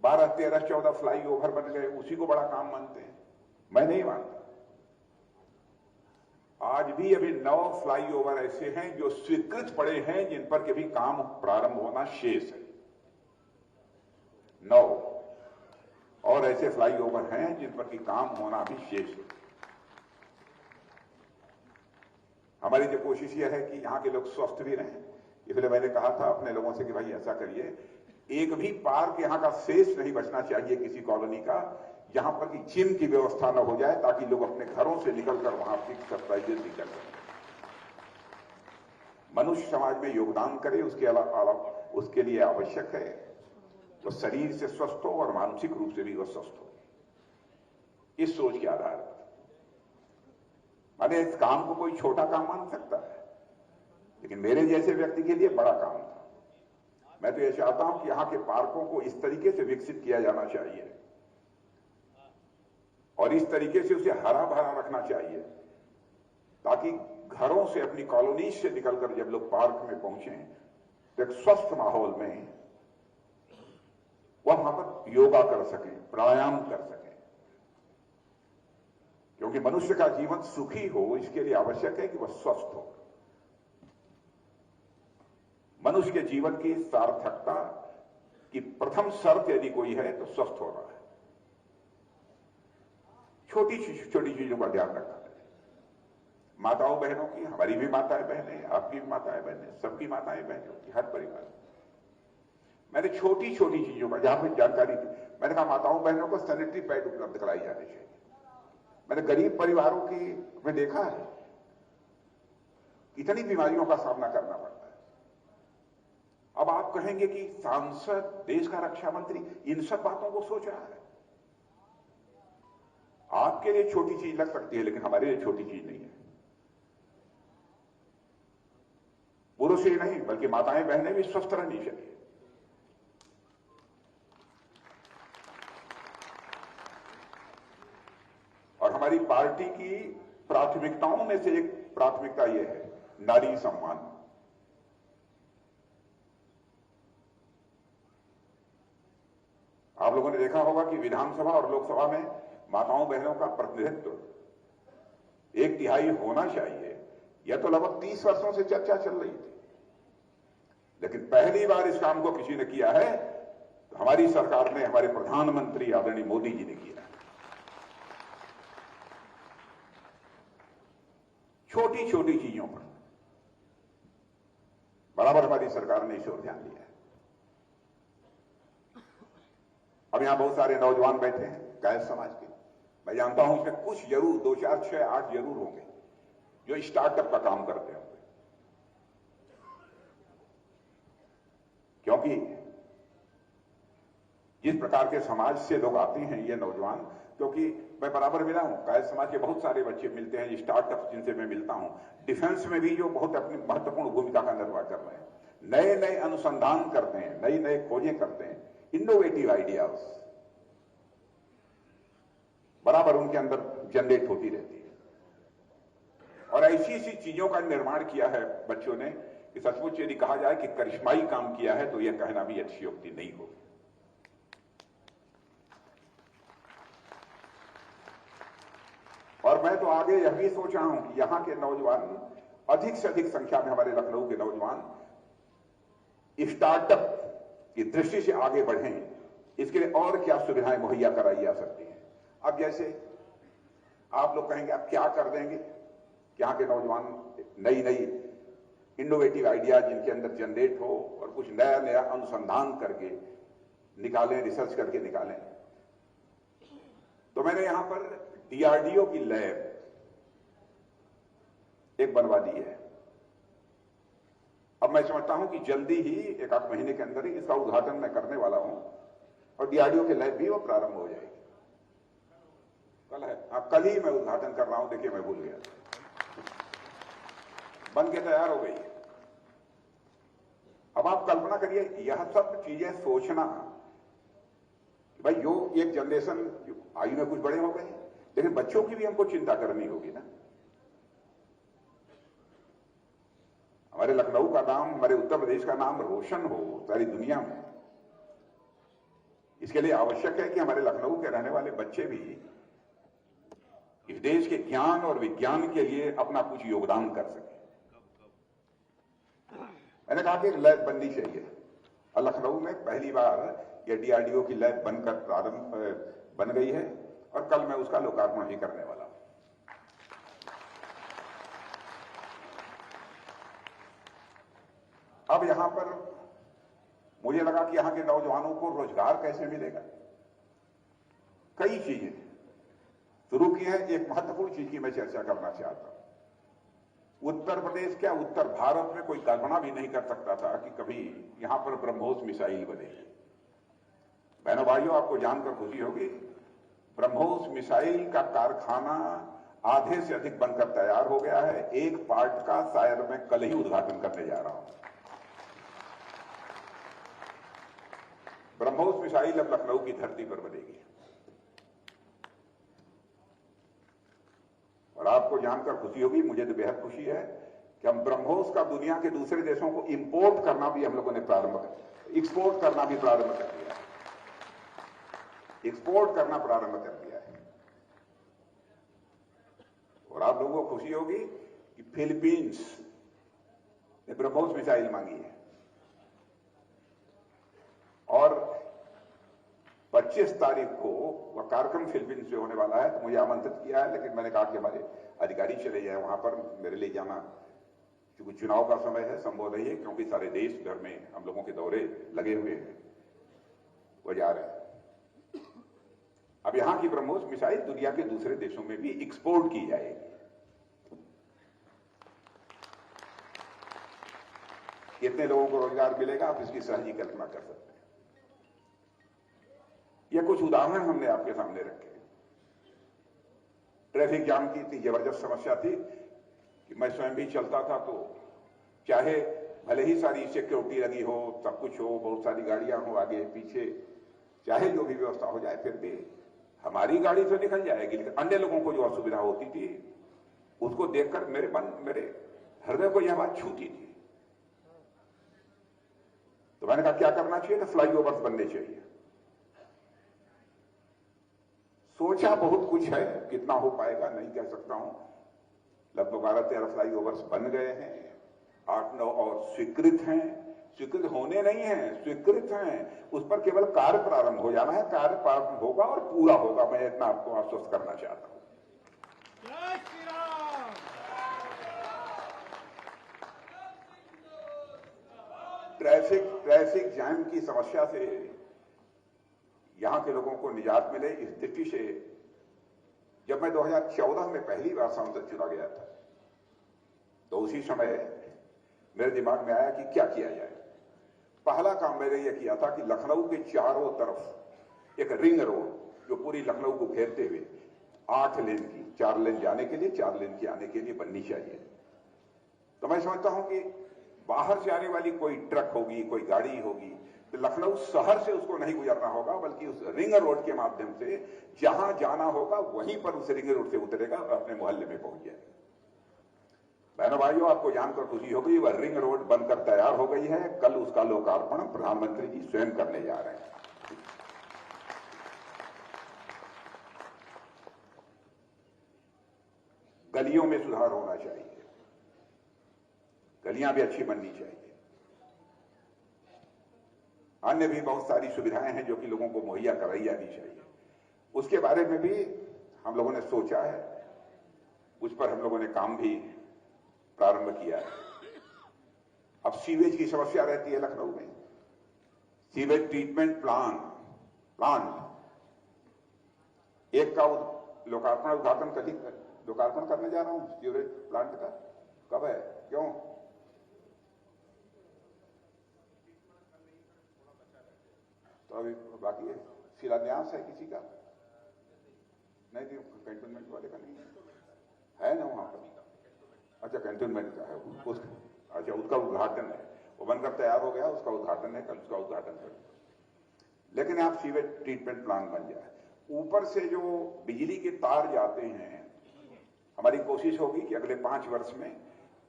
12, 13, 14 फ्लाईओवर बन गए, उसी को बड़ा काम मानते हैं। मैं नहीं मानता। आज भी अभी 9 फ्लाईओवर ऐसे हैं जो स्वीकृत पड़े हैं, जिन पर कभी काम प्रारंभ होना शेष है। 9 और ऐसे फ्लाईओवर हैं जिन पर की काम होना भी शेष है। हमारी जो कोशिश यह है कि यहां के लोग स्वस्थ भी रहें, इसलिए मैंने कहा था अपने लोगों से कि भाई ऐसा करिए, एक भी पार्क यहां का शेष नहीं बचना चाहिए किसी कॉलोनी का, जहां पर कि जिम की व्यवस्था न हो जाए, ताकि लोग अपने घरों से निकलकर वहां एक्सरसाइजेज भी कर सकें। मनुष्य समाज में योगदान करे, उसके अलावा उसके लिए आवश्यक है तो शरीर से स्वस्थ हो और मानसिक रूप से भी वह स्वस्थ हो। इस सोच के आधार पर मैंने इस काम को कोई छोटा काम मान सकता है, लेकिन मेरे जैसे व्यक्ति के लिए बड़ा काम था। मैं तो यह चाहता हूं कि यहां के पार्कों को इस तरीके से विकसित किया जाना चाहिए और इस तरीके से उसे हरा भरा रखना चाहिए, ताकि घरों से, अपनी कॉलोनी से निकलकर जब लोग पार्क में पहुंचे तो एक स्वस्थ माहौल में वहां पर योगा कर सकें, प्राणायाम कर सकें। क्योंकि मनुष्य का जीवन सुखी हो, इसके लिए आवश्यक है कि वह स्वस्थ हो। मनुष्य के जीवन की सार्थकता की प्रथम शर्त यदि कोई है तो स्वस्थ होना है। छोटी छोटी चीजों का ध्यान रखना है। माताओं बहनों की, हमारी भी माताएं बहनें, आपकी भी माताएं बहनें, सबकी माताएं बहनों की, हर परिवार। मैंने छोटी छोटी चीजों का जहां पर जानकारी दी, मैंने कहा माताओं बहनों को सैनिटरी पैड उपलब्ध कराई जानी चाहिए। मैंने गरीब परिवारों की में देखा है कितनी बीमारियों का सामना करना पड़ता है। अब आप कहेंगे कि सांसद, देश का रक्षा मंत्री इन सब बातों को सोच रहा है। आपके लिए छोटी चीज लग सकती है, लेकिन हमारे लिए छोटी चीज नहीं है। पुरुष ही नहीं बल्कि माताएं बहनें भी स्वस्थ रहनी चाहिए। और हमारी पार्टी की प्राथमिकताओं में से एक प्राथमिकता यह है नारी सम्मान। आप लोगों ने देखा होगा कि विधानसभा और लोकसभा में माताओं बहनों का प्रतिनिधित्व 1/3 होना चाहिए। यह तो लगभग 30 वर्षों से चर्चा चल रही थी, लेकिन पहली बार इस काम को किसी ने किया है तो हमारी सरकार ने, हमारे प्रधानमंत्री आदरणीय मोदी जी ने किया है। छोटी छोटी चीजों पर बराबर हमारी सरकार ने इस ओर ध्यान दिया है। अब यहां बहुत सारे नौजवान बैठे हैं गायक समाज के, मैं जानता हूं इसमें कुछ जरूर 2, 4, 6, 8 जरूर होंगे जो स्टार्टअप का काम करते होंगे, क्योंकि जिस प्रकार के समाज से लोग आते हैं ये नौजवान, क्योंकि मैं बराबर मिला हूं, गायक समाज के बहुत सारे बच्चे मिलते हैं, स्टार्टअप जिनसे मैं मिलता हूं, डिफेंस में भी जो बहुत अपनी महत्वपूर्ण भूमिका का निर्वाह कर रहे हैं, नए नए अनुसंधान करते हैं, नई नई खोजें करते हैं, इनोवेटिव आइडियाज बराबर उनके अंदर जनरेट होती रहती है। और ऐसी ऐसी चीजों का निर्माण किया है बच्चों ने कि सचमुच यदि कहा जाए कि करिश्माई काम किया है तो यह कहना भी अतिशयोक्ति नहीं होगी। और मैं तो आगे यह भी सोच रहा हूं कि यहां के नौजवान, अधिक से अधिक संख्या में हमारे लखनऊ के नौजवान स्टार्टअप की दृष्टि से आगे बढ़ें, इसके लिए और क्या सुविधाएं मुहैया कराई जा सकती हैं। अब जैसे आप लोग कहेंगे अब क्या कर देंगे, यहाँ के नौजवान नई नई इनोवेटिव आइडिया जिनके अंदर जनरेट हो और कुछ नया नया अनुसंधान करके निकालें, रिसर्च करके निकालें। तो मैंने यहां पर डीआरडीओ की लैब एक बनवा दी है। अब मैं समझता हूं कि जल्दी ही 1-8 महीने के अंदर ही इसका उद्घाटन मैं करने वाला हूं और डीआरडीओ की लैब भी वो प्रारंभ हो जाएगी। कल है, कल ही मैं उद्घाटन कर रहा हूं, देखिए मैं भूल गया, बन के तैयार हो गई। अब आप कल्पना करिए यह सब चीजें सोचना, भाई जो एक जनरेशन आयु में कुछ बड़े हो गए, लेकिन बच्चों की भी हमको चिंता करनी होगी ना। हमारे लखनऊ का नाम, हमारे उत्तर प्रदेश का नाम रोशन हो सारी दुनिया में, इसके लिए आवश्यक है कि हमारे लखनऊ के रहने वाले बच्चे भी इस देश के ज्ञान और विज्ञान के लिए अपना कुछ योगदान कर सके। मैंने कहा कि लैब बननी चाहिए और लखनऊ में पहली बार ये डीआरडीओ की लैब बनकर बन गई है और कल मैं उसका लोकार्पण भी करने वाला हूं। अब यहां पर मुझे लगा कि यहां के नौजवानों को रोजगार कैसे मिलेगा, कई चीजें शुरू की है। एक महत्वपूर्ण चीज की मैं चर्चा करना चाहता हूं। उत्तर प्रदेश क्या उत्तर भारत में कोई कल्पना भी नहीं कर सकता था कि कभी यहां पर ब्रह्मोस मिसाइल बनेगी। बहनों भाइयों, आपको जानकर खुशी होगी, ब्रह्मोस मिसाइल का कारखाना आधे से अधिक बनकर तैयार हो गया है। एक पार्ट का शायद मैं कल ही उद्घाटन करने जा रहा हूं। ब्रह्मोस मिसाइल अब लखनऊ की धरती पर बनेगी और आपको जानकर खुशी होगी, मुझे तो बेहद खुशी है कि हम ब्रह्मोस का दुनिया के दूसरे देशों को इंपोर्ट करना भी हम लोगों ने प्रारंभ कर दिया, एक्सपोर्ट करना भी प्रारंभ कर दिया है, एक्सपोर्ट करना प्रारंभ कर दिया है। और आप लोगों को खुशी होगी कि फिलीपींस ने ब्रह्मोस मिसाइल मांगी है और 25 तारीख को वह कार्यक्रम फिलीपींस से होने वाला है, तो मुझे आमंत्रित किया है, लेकिन मैंने कहा कि हमारे अधिकारी चले जाए वहां पर, मेरे लिए जाना क्योंकि चुनाव का समय है संभव नहीं है, क्योंकि सारे देश भर में हम लोगों के दौरे लगे हुए हैं, वो जा रहे हैं। अब यहां की ब्रह्मोस मिसाइल दुनिया के दूसरे देशों में भी एक्सपोर्ट की जाएगी। कितने लोगों को रोजगार मिलेगा, आप इसकी सहजी कल्पना कर सकते हैं। यह कुछ उदाहरण हमने आपके सामने रखे। ट्रैफिक जाम की इतनी जबरदस्त समस्या थी कि मैं स्वयं भी चलता था, तो चाहे भले ही सारी सिक्योरिटी लगी हो, सब कुछ हो, बहुत सारी गाड़ियां हो आगे पीछे, चाहे जो भी व्यवस्था हो जाए, फिर भी हमारी गाड़ी तो निकल जाएगी, लेकिन अन्य लोगों को जो असुविधा होती थी उसको देखकर मेरे हृदय को यह बात छूती थी। तो मैंने कहा क्या करना चाहिए, तो फ्लाईओवर्स बनने चाहिए। सोचा बहुत कुछ है, कितना हो पाएगा नहीं कह सकता हूं। लगभग 12-13 फ्लाईओवर्स बन गए हैं, 8-9 और स्वीकृत हैं। स्वीकृत होने नहीं है, स्वीकृत हैं। उस पर केवल कार्य प्रारंभ हो जाना है, कार्य प्रारंभ होगा और पूरा होगा। मैं इतना आपको आश्वस्त करना चाहता हूं। ट्रैफिक जाम की समस्या से यहां के लोगों को निजात मिले, इस दृष्टि से जब मैं 2014 में पहली बार सांसद चुना गया था, तो उसी समय मेरे दिमाग में आया कि क्या किया जाए। पहला काम मैंने यह किया था कि लखनऊ के चारों तरफ एक रिंग रोड जो पूरी लखनऊ को घेरते हुए 8 लेन की, 4 लेन जाने के लिए, 4 लेन के आने के लिए बननी चाहिए। तो मैं समझता हूं कि बाहर से आने वाली कोई ट्रक होगी, कोई गाड़ी होगी, तो लखनऊ शहर से उसको नहीं गुजरना होगा, बल्कि उस रिंग रोड के माध्यम से जहां जाना होगा वहीं पर उस रिंग रोड से उतरेगा और अपने मोहल्ले में पहुंच जाएगा। बहनों भाइयों, आपको जानकर खुशी होगी, वह रिंग रोड बनकर तैयार हो गई है। कल उसका लोकार्पण प्रधानमंत्री जी स्वयं करने जा रहे हैं। गलियों में सुधार होना चाहिए, गलियां भी अच्छी बननी चाहिए। अन्य भी बहुत सारी सुविधाएं हैं जो कि लोगों को मुहैया कराई जानी चाहिए। उसके बारे में भी हम लोगों ने सोचा है, उस पर हम लोगों ने काम भी प्रारंभ किया है। अब सीवेज की समस्या रहती है लखनऊ में। सीवेज ट्रीटमेंट प्लांट एक का लोकार्पण करने जा रहा हूं। सीवेज प्लांट का कब है, क्यों? तो अभी बाकी है, शिलान्यास है किसी का नहीं, कैंटोनमेंट वाले का नहीं है ना वहां पर। अच्छा, कैंटोनमेंट का है अच्छा, उसका उद्घाटन है, वो बनकर तैयार हो गया, उसका उद्घाटन है, कल उसका उद्घाटन करें। लेकिन आप सीवेज ट्रीटमेंट प्लांट बन जाए, ऊपर से जो बिजली के तार जाते हैं, हमारी कोशिश होगी कि अगले 5 वर्ष में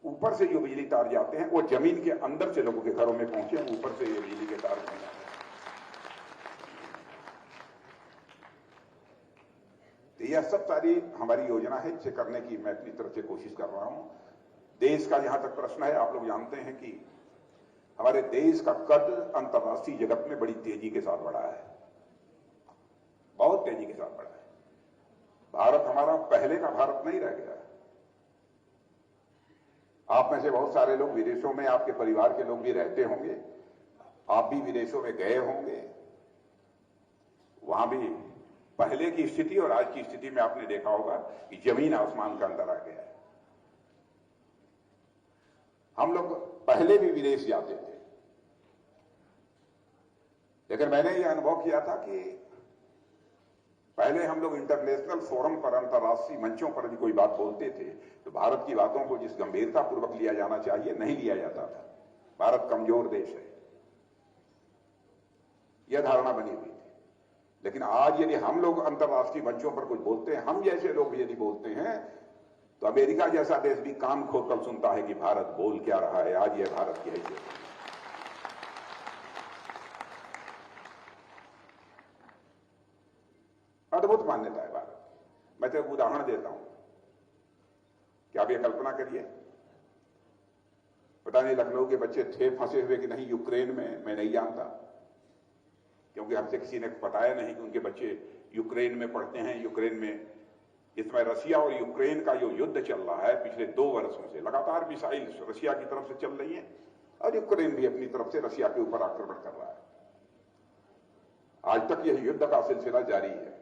ऊपर से जो बिजली तार जाते हैं वो जमीन के अंदर से लोगों के घरों में पहुंचे, ऊपर से ये बिजली के तार पहुंचे। तो यह सब सारी हमारी योजना है, इसे करने की मैं अपनी तरफ से कोशिश कर रहा हूं। देश का जहां तक प्रश्न है, आप लोग जानते हैं कि हमारे देश का कद अंतर्राष्ट्रीय जगत में बड़ी तेजी के साथ बढ़ा है, बहुत तेजी के साथ बढ़ा है। भारत हमारा पहले का भारत नहीं रह गया। आप में से बहुत सारे लोग विदेशों में, आपके परिवार के लोग भी रहते होंगे, आप भी विदेशों में गए होंगे। वहां भी पहले की स्थिति और आज की स्थिति में आपने देखा होगा कि जमीन आसमान का अंतर आ गया है। हम लोग पहले भी विदेश जाते थे, लेकिन मैंने यह अनुभव किया था कि पहले हम लोग इंटरनेशनल फोरम पर, अंतर्राष्ट्रीय मंचों पर भी कोई बात बोलते थे तो भारत की बातों को जिस गंभीरता पूर्वक लिया जाना चाहिए नहीं लिया जाता था। भारत कमजोर देश है, यह धारणा बनी हुई थी। लेकिन आज यदि हम लोग अंतर्राष्ट्रीय मंचों पर कुछ बोलते हैं, हम जैसे लोग यदि बोलते हैं, तो अमेरिका जैसा देश भी कान खोलकर सुनता है कि भारत बोल क्या रहा है। आज यह भारत की हैसियत है। अद्भुत मान्यता है भारत। मैं तो एक उदाहरण देता हूं कि आप ये कल्पना करिए, पता नहीं लखनऊ के बच्चे थे फंसे हुए कि नहीं यूक्रेन में, मैं नहीं जानता। क्योंकि हमसे किसी ने बताया नहीं कि उनके बच्चे यूक्रेन में पढ़ते हैं। यूक्रेन में इस समय रसिया और यूक्रेन का जो युद्ध चल रहा है पिछले 2 वर्षों से, लगातार मिसाइल रसिया की तरफ से चल रही हैं और यूक्रेन भी अपनी तरफ से रसिया के ऊपर आक्रमण कर रहा है। आज तक यह युद्ध का सिलसिला जारी है।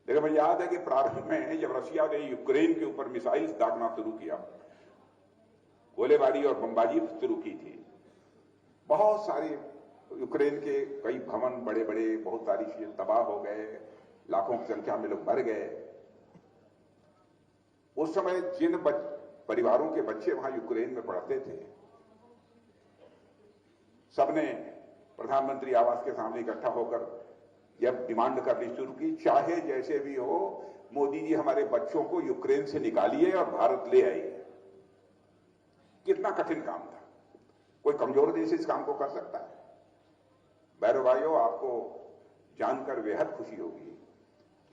लेकिन मुझे याद है कि प्रारंभ में जब रसिया ने यूक्रेन के ऊपर मिसाइल दागना शुरू किया, गोलेबारी और बमबारी शुरू की थी, बहुत सारे यूक्रेन के कई भवन बड़े बड़े, बहुत सारी चीजें तबाह हो गए, लाखों की संख्या में लोग मर गए। उस समय जिन परिवारों के बच्चे वहां यूक्रेन में पढ़ते थे, सबने प्रधानमंत्री आवास के सामने इकट्ठा होकर यह डिमांड करनी शुरू की, चाहे जैसे भी हो मोदी जी हमारे बच्चों को यूक्रेन से निकालिए और भारत ले आइए। कितना कठिन काम था, कोई कमजोर देश इस काम को कर सकता है? भैरव भाइयों, आपको जानकर बेहद खुशी होगी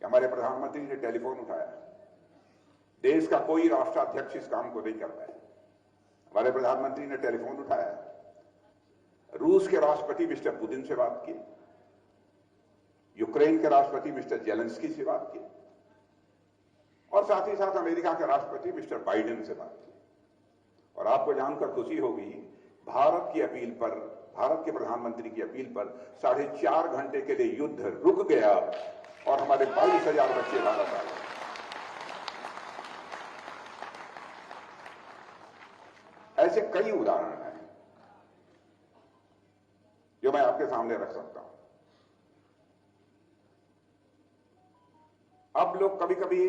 कि हमारे प्रधानमंत्री ने टेलीफोन उठाया। देश का कोई राष्ट्राध्यक्ष इस काम को नहीं कर पाया। हमारे प्रधानमंत्री ने टेलीफोन उठाया, रूस के राष्ट्रपति मिस्टर पुतिन से बात की, यूक्रेन के राष्ट्रपति मिस्टर जेलेंस्की से बात की और साथ ही साथ अमेरिका के राष्ट्रपति मिस्टर बाइडेन से बात की। और आपको जानकर खुशी होगी, भारत की अपील पर, भारत के प्रधानमंत्री की अपील पर 4.5 घंटे के लिए युद्ध रुक गया और हमारे 22,000 बच्चे भारत आ गए। ऐसे कई उदाहरण हैं जो मैं आपके सामने रख सकता हूं। अब लोग कभी कभी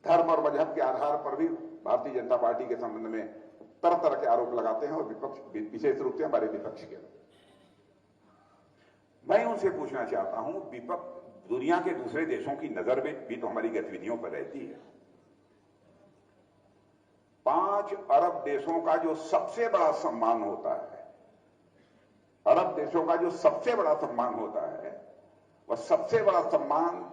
धर्म और मजहब के आधार पर भी भारतीय जनता पार्टी के संबंध में तरह तरह के आरोप लगाते हैं और विपक्ष, विशेष रूप से हमारे विपक्ष के। मैं उनसे पूछना चाहता हूं, विपक्ष दुनिया के दूसरे देशों की नजर में भी तो हमारी गतिविधियों पर रहती है। 5 अरब देशों का जो सबसे बड़ा सम्मान होता है, अरब देशों का जो सबसे बड़ा सम्मान होता है, वह सबसे बड़ा सम्मान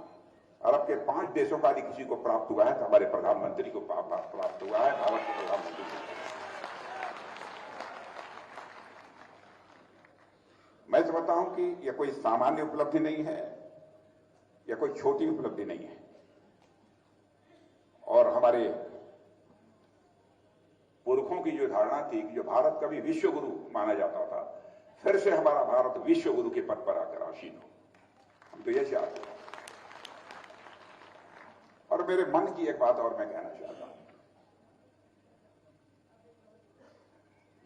अरब के 5 देशों का यदि किसी को प्राप्त हुआ है तो हमारे प्रधानमंत्री को प्राप्त हुआ है, भारत के प्रधानमंत्री को। मैं समझता हूं कि यह कोई सामान्य उपलब्धि नहीं है, यह कोई छोटी उपलब्धि नहीं है। और हमारे पुरखों की जो धारणा थी कि जो भारत कभी विश्व गुरु माना जाता था, फिर से हमारा भारत विश्व गुरु के पद पर आकर आसीन हो, हम तो यह चाहते हैं। और मेरे मन की एक बात और मैं कहना चाहता हूं,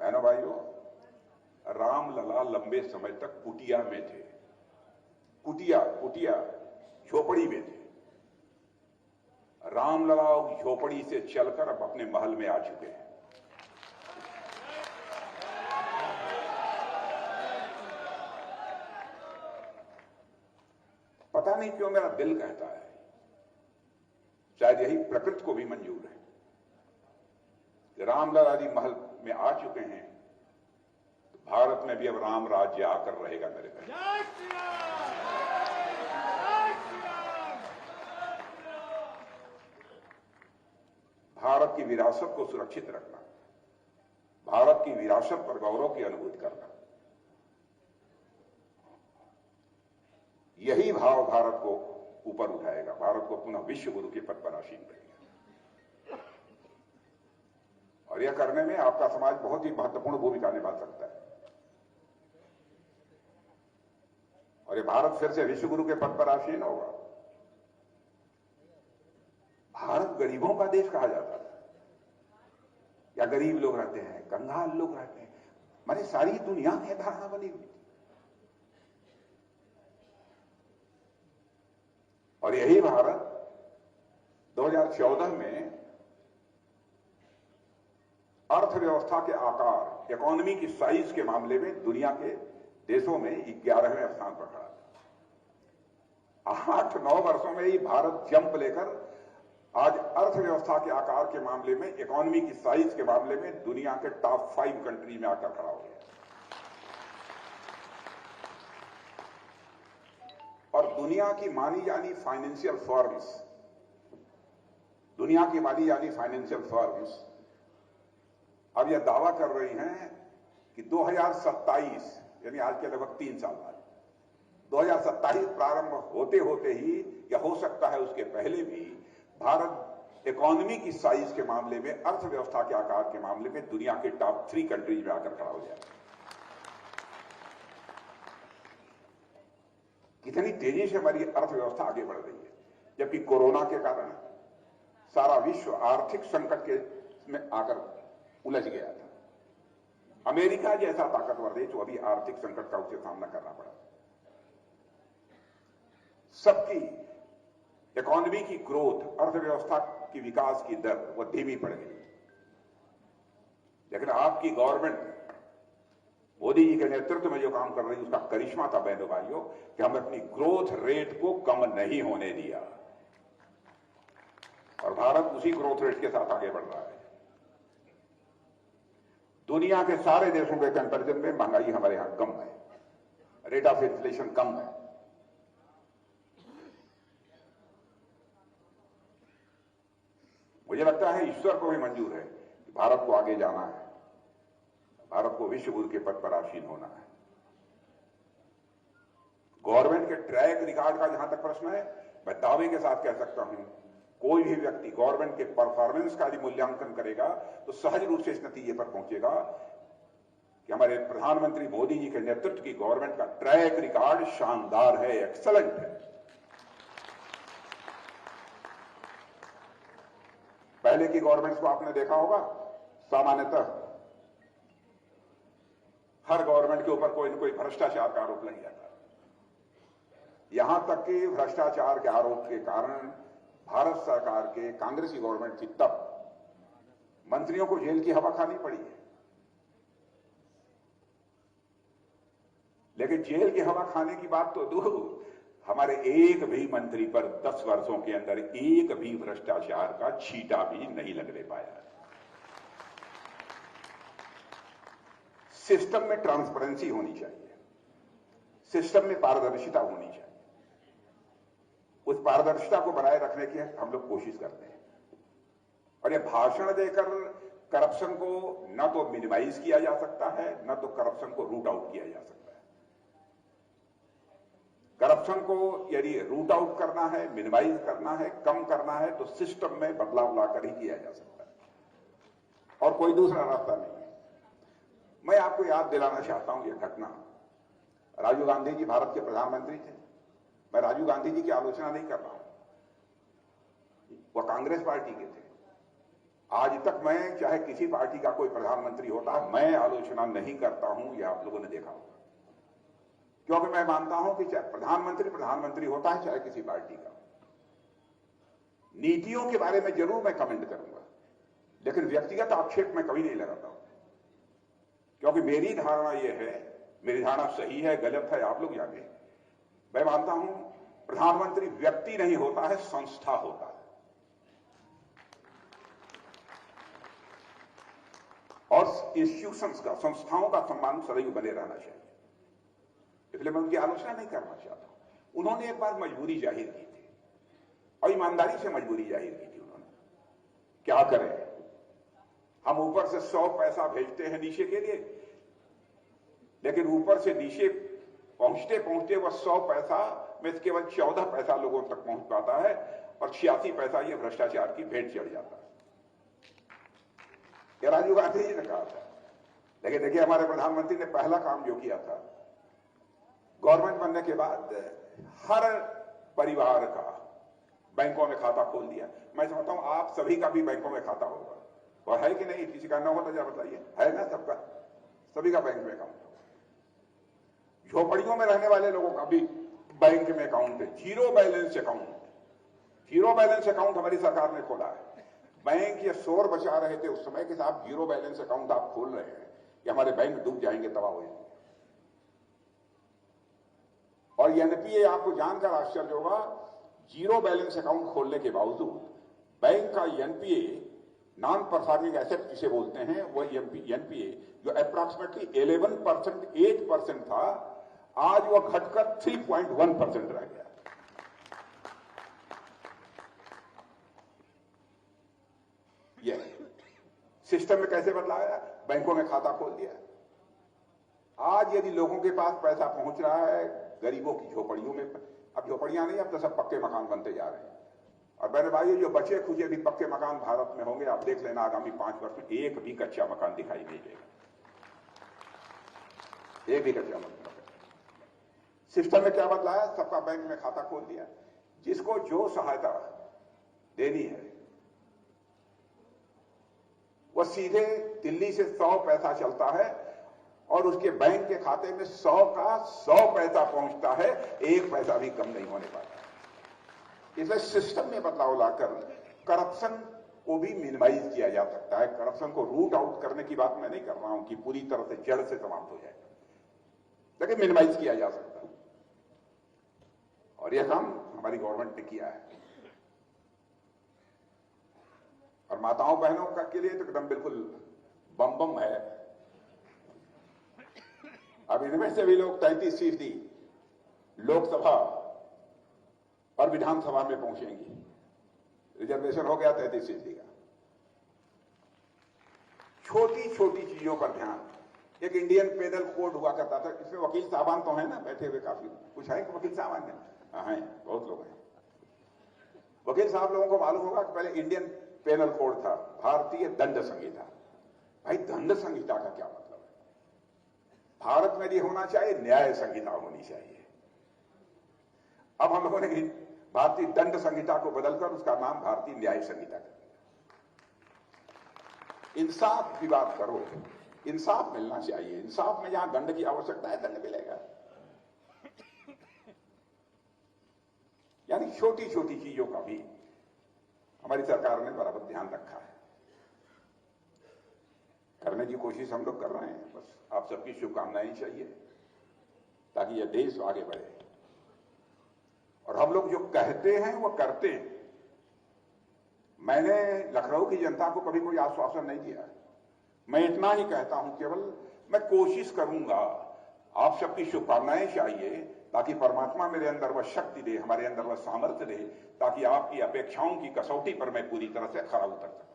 बहनों भाइयों, रामलला लंबे समय तक कुटिया में थे, कुटिया झोपड़ी में थे। रामलला झोपड़ी से चलकर अब अपने महल में आ चुके हैं। पता नहीं क्यों मेरा दिल कहता है, शायद यही प्रकृति को भी मंजूर है कि रामलला जी महल में आ चुके हैं, तो भारत में भी अब राम राज्य आकर रहेगा। मेरे भाई, भारत की विरासत को सुरक्षित रखना, भारत की विरासत पर गौरव की अनुभूति करना, यही भाव भारत को ऊपर उठाएगा, भारत को पुनः विश्व गुरु के पद पर आसीन करेगा। और यह करने में आपका समाज बहुत ही महत्वपूर्ण भूमिका निभा सकता है। और ये भारत फिर से विश्व गुरु के पद पर आसीन होगा। भारत गरीबों का देश कहा जाता था, या गरीब लोग रहते हैं, कंगाल लोग रहते हैं, माने सारी दुनिया में धारणा बनी हुई। और यही भारत 2014 में अर्थव्यवस्था के आकार, इकोनॉमी की साइज के मामले में दुनिया के देशों में 11वें स्थान पर खड़ा था। 8-9 वर्षों में ही भारत जंप लेकर आज अर्थव्यवस्था के आकार के मामले में, इकोनॉमी की साइज के मामले में दुनिया के टॉप 5 कंट्री में आकर खड़ा हो गया। और दुनिया की मानी जानी फाइनेंशियल फर्म्स, दुनिया की मानी जानी फाइनेंशियल फर्म्स अब यह दावा कर रही हैं कि 2027 यानी आज के लगभग 3 साल बाद 2027 प्रारंभ होते होते ही, या हो सकता है उसके पहले भी, भारत इकोनॉमी की साइज के मामले में, अर्थव्यवस्था के आकार के मामले में दुनिया के टॉप 3 कंट्रीज में आकर खड़ा हो जाए। कितनी तेजी से हमारी अर्थव्यवस्था आगे बढ़ रही है, जबकि कोरोना के कारण सारा विश्व आर्थिक संकट के में आकर उलझ गया था। अमेरिका जैसा ताकतवर देश, वो अभी आर्थिक संकट का उसे सामना करना पड़ा। सबकी इकोनॉमी की ग्रोथ, अर्थव्यवस्था की विकास की दर वो धीमी पड़ गई। लेकिन आपकी गवर्नमेंट मोदी जी के नेतृत्व में जो काम कर रही है, उसका करिश्मा था बहनों भाइयों, कि हमने अपनी ग्रोथ रेट को कम नहीं होने दिया और भारत उसी ग्रोथ रेट के साथ आगे बढ़ रहा है। दुनिया के सारे देशों के कंपैरिजन में महंगाई हमारे यहां कम है, रेट ऑफ इन्फ्लेशन कम है। मुझे लगता है ईश्वर को भी मंजूर है कि भारत को आगे जाना है, भारत को विश्व गुरु के पद पर आसीन होना है। गवर्नमेंट के ट्रैक रिकॉर्ड का जहां तक प्रश्न है, मैं दावे के साथ कह सकता हूं, कोई भी व्यक्ति गवर्नमेंट के परफॉर्मेंस का यदि मूल्यांकन करेगा तो सहज रूप से इस नतीजे पर पहुंचेगा कि हमारे प्रधानमंत्री मोदी जी के नेतृत्व की गवर्नमेंट का ट्रैक रिकॉर्ड शानदार है, एक्सीलेंट है। पहले की गवर्नमेंट्स को आपने देखा होगा, सामान्यतः हर गवर्नमेंट के ऊपर कोई न कोई भ्रष्टाचार का आरोप लग जाता है। यहां तक कि भ्रष्टाचार के आरोप के कारण भारत सरकार के कांग्रेसी गवर्नमेंट थी तब मंत्रियों को जेल की हवा खानी पड़ी है। लेकिन जेल की हवा खाने की बात तो दूर, हमारे एक भी मंत्री पर 10 वर्षों के अंदर एक भी भ्रष्टाचार का छींटा भी नहीं लगने पाया। सिस्टम में ट्रांसपेरेंसी होनी चाहिए, सिस्टम में पारदर्शिता होनी चाहिए। उस पारदर्शिता को बनाए रखने की हम लोग कोशिश करते हैं और ये भाषण देकर करप्शन को न तो मिनिमाइज किया जा सकता है, न तो करप्शन को रूट आउट किया जा सकता है। करप्शन को यदि रूट आउट करना है, मिनिमाइज करना है, कम करना है, तो सिस्टम में बदलाव लाकर ही किया जा सकता है और कोई दूसरा रास्ता नहीं है। मैं आपको याद दिलाना चाहता हूं, यह घटना, राजीव गांधी जी भारत के प्रधानमंत्री थे। मैं राजीव गांधी जी की आलोचना नहीं कर रहा हूं, वह कांग्रेस पार्टी के थे। आज तक मैं, चाहे किसी पार्टी का कोई प्रधानमंत्री होता है, मैं आलोचना नहीं करता हूं, यह आप लोगों ने देखा होगा, क्योंकि मैं मानता हूं कि चाहे प्रधानमंत्री होता है, चाहे किसी पार्टी का, नीतियों के बारे में जरूर मैं कमेंट करूंगा, लेकिन व्यक्तिगत आक्षेप मैं कभी नहीं लगाता हूं, क्योंकि मेरी धारणा यह है, मेरी धारणा सही है गलत है आप लोग जाने, मैं मानता हूं प्रधानमंत्री व्यक्ति नहीं होता है, संस्था होता है। और इंस्टीट्यूशंस का, संस्थाओं का सम्मान सदैव बने रहना चाहिए, इसलिए मैं उनकी आलोचना नहीं करना चाहता। उन्होंने एक बार मजबूरी जाहिर की थी और ईमानदारी से मजबूरी जाहिर की थी। उन्होंने क्या करें, हम ऊपर से 100 पैसा भेजते हैं नीचे के लिए, लेकिन ऊपर से नीचे पहुंचते पहुंचते वह 100 पैसा में केवल 14 पैसा लोगों तक पहुंच पाता है और 86 पैसा यह भ्रष्टाचार की भेंट चढ़ जाता है। यह राजीव गांधी जी ने कहा था। लेकिन देखिए, हमारे प्रधानमंत्री ने पहला काम जो किया था, गवर्नमेंट बनने के बाद हर परिवार का बैंकों में खाता खोल दिया। मैं समझता हूं आप सभी का भी बैंकों में खाता होगा, और है कि नहीं? किसी का ना हो तो क्या बताइए, है ना? सबका, सभी का बैंक में अकाउंट। झोपड़ियों में रहने वाले लोगों का भी बैंक में अकाउंट है, zero balance account. Zero balance account हमारी सरकार ने खोला है। बैंक ये शोर बचा रहे थे उस समय कि साहब जीरो बैलेंस अकाउंट आप खोल रहे हैं, कि हमारे बैंक डूब जाएंगे, तबाह हो जाएंगे। और एनपीए, आपको जानकर आश्चर्य होगा, जीरो बैलेंस अकाउंट खोलने के बावजूद बैंक का एनपीए, नॉन परफॉर्मिंग एसेट जिसे बोलते हैं, वो एनपीए जो अप्रॉक्सीमेटली 11%, 8% था, आज वह घटकर 3.1% रह गया। यह सिस्टम में कैसे बदलाव आया? बैंकों में खाता खोल दिया। आज यदि लोगों के पास पैसा पहुंच रहा है, गरीबों की झोपड़ियों में, अब झोपड़ियां नहीं, अब तो सब पक्के मकान बनते जा रहे हैं। और मेरे भाई, जो बचे खुचे भी पक्के मकान भारत में होंगे, आप देख लेना आगामी 5 वर्ष में एक भी कच्चा मकान दिखाई नहीं देगा, एक भी कच्चा मकान। सिस्टम में क्या बदला है? सबका बैंक में खाता खोल दिया। जिसको जो सहायता देनी है वह सीधे दिल्ली से 100 पैसा चलता है और उसके बैंक के खाते में 100 का 100 पैसा पहुंचता है, 1 पैसा भी कम नहीं होने पाता। इसलिए सिस्टम में बदलाव लाकर करप्शन को भी मिनिमाइज किया जा सकता है। करप्शन को रूट आउट करने की बात मैं नहीं कर रहा हूं कि पूरी तरह से जड़ से समाप्त हो जाए, लेकिन मिनिमाइज किया जा सकता है, और यह काम हमारी गवर्नमेंट ने किया है। और माताओं बहनों का के लिए तो एकदम बिल्कुल बम बम है। अब इनमें से भी लोग 33% लोकसभा और विधानसभा में पहुंचेंगी। रिजर्वेशन हो गया 33% का। छोटी छोटी चीजों पर ध्यान। एक इंडियन पेनल कोड हुआ करता था, इसमें वकील साहबान तो है ना बैठे हुए, काफी कुछ है कि वकील साहबान है? हाँ है, बहुत लोग हैं। वकील साहब लोगों को मालूम होगा कि पहले इंडियन पेनल कोड था, भारतीय दंड संहिता। भाई, दंड संहिता का क्या मतलब है? भारत में ये होना चाहिए, न्याय संहिता होनी चाहिए। अब हम लोगों ने भारतीय दंड संहिता को बदलकर उसका नाम भारतीय न्याय संहिता कर दिया। इंसाफ की बात करो, इंसाफ मिलना चाहिए। इंसाफ में जहां दंड की आवश्यकता है, दंड मिलेगा। यानी छोटी छोटी चीजों का भी हमारी सरकार ने बराबर ध्यान रखा है। करने की कोशिश हम लोग कर रहे हैं। बस आप सबकी शुभकामनाएं चाहिए ताकि यह देश आगे बढ़े। और हम लोग जो कहते हैं वो करते हैं। मैंने लखनऊ की जनता को कभी कोई आश्वासन नहीं दिया। मैं इतना ही कहता हूं, केवल मैं कोशिश करूंगा। आप सबकी शुभकामनाएं चाहिए ताकि परमात्मा मेरे अंदर वह शक्ति दे, हमारे अंदर वह सामर्थ्य दे, ताकि आपकी अपेक्षाओं की कसौटी पर मैं पूरी तरह से खरा उतर सकूं।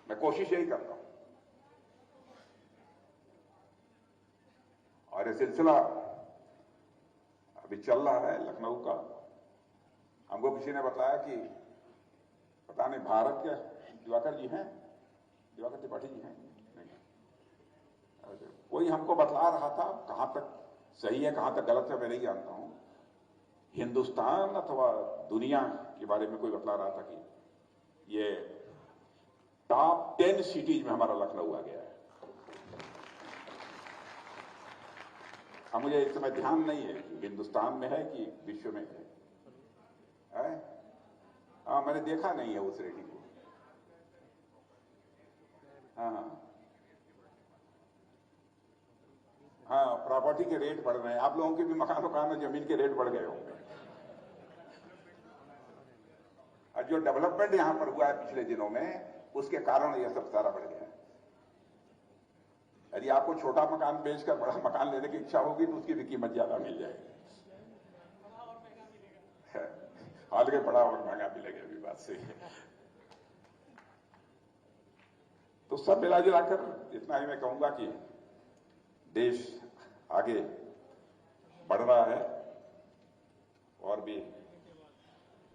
मैं कोशिश यही करता हूं। और ये सिलसिला अभी चल रहा है लखनऊ का। हमको किसी ने बताया कि पता नहीं भारत के दिवाकर जी हैं, दिवाकर त्रिपाठी जी हैं, कोई हमको बतला रहा था। कहां तक सही है कहां तक गलत है मैं नहीं जानता हूं। हिंदुस्तान अथवा दुनिया के बारे में कोई बतला रहा था कि ये टॉप 10 सिटीज में हमारा लखनऊ आ गया है। अब मुझे इस समय ध्यान नहीं है कि हिंदुस्तान में है कि विश्व में है? हाँ, मैंने देखा नहीं है उस रेटिंग को। हाँ हाँ, प्रॉपर्टी के रेट बढ़ रहे हैं। आप लोगों के भी मकान में जमीन के रेट बढ़ गए होंगे। और जो डेवलपमेंट यहां पर हुआ है पिछले दिनों में, उसके कारण यह सब सारा बढ़ गया है। यदि आपको छोटा मकान बेचकर बड़ा मकान लेने की इच्छा होगी तो उसकी भी कीमत ज्यादा मिल जाएगी। हाल के बड़ा और महंगा मिलेगा, भी बात सही है। तो सब मिला जुलाकर इतना ही मैं कहूंगा कि देश आगे बढ़ रहा है। और भी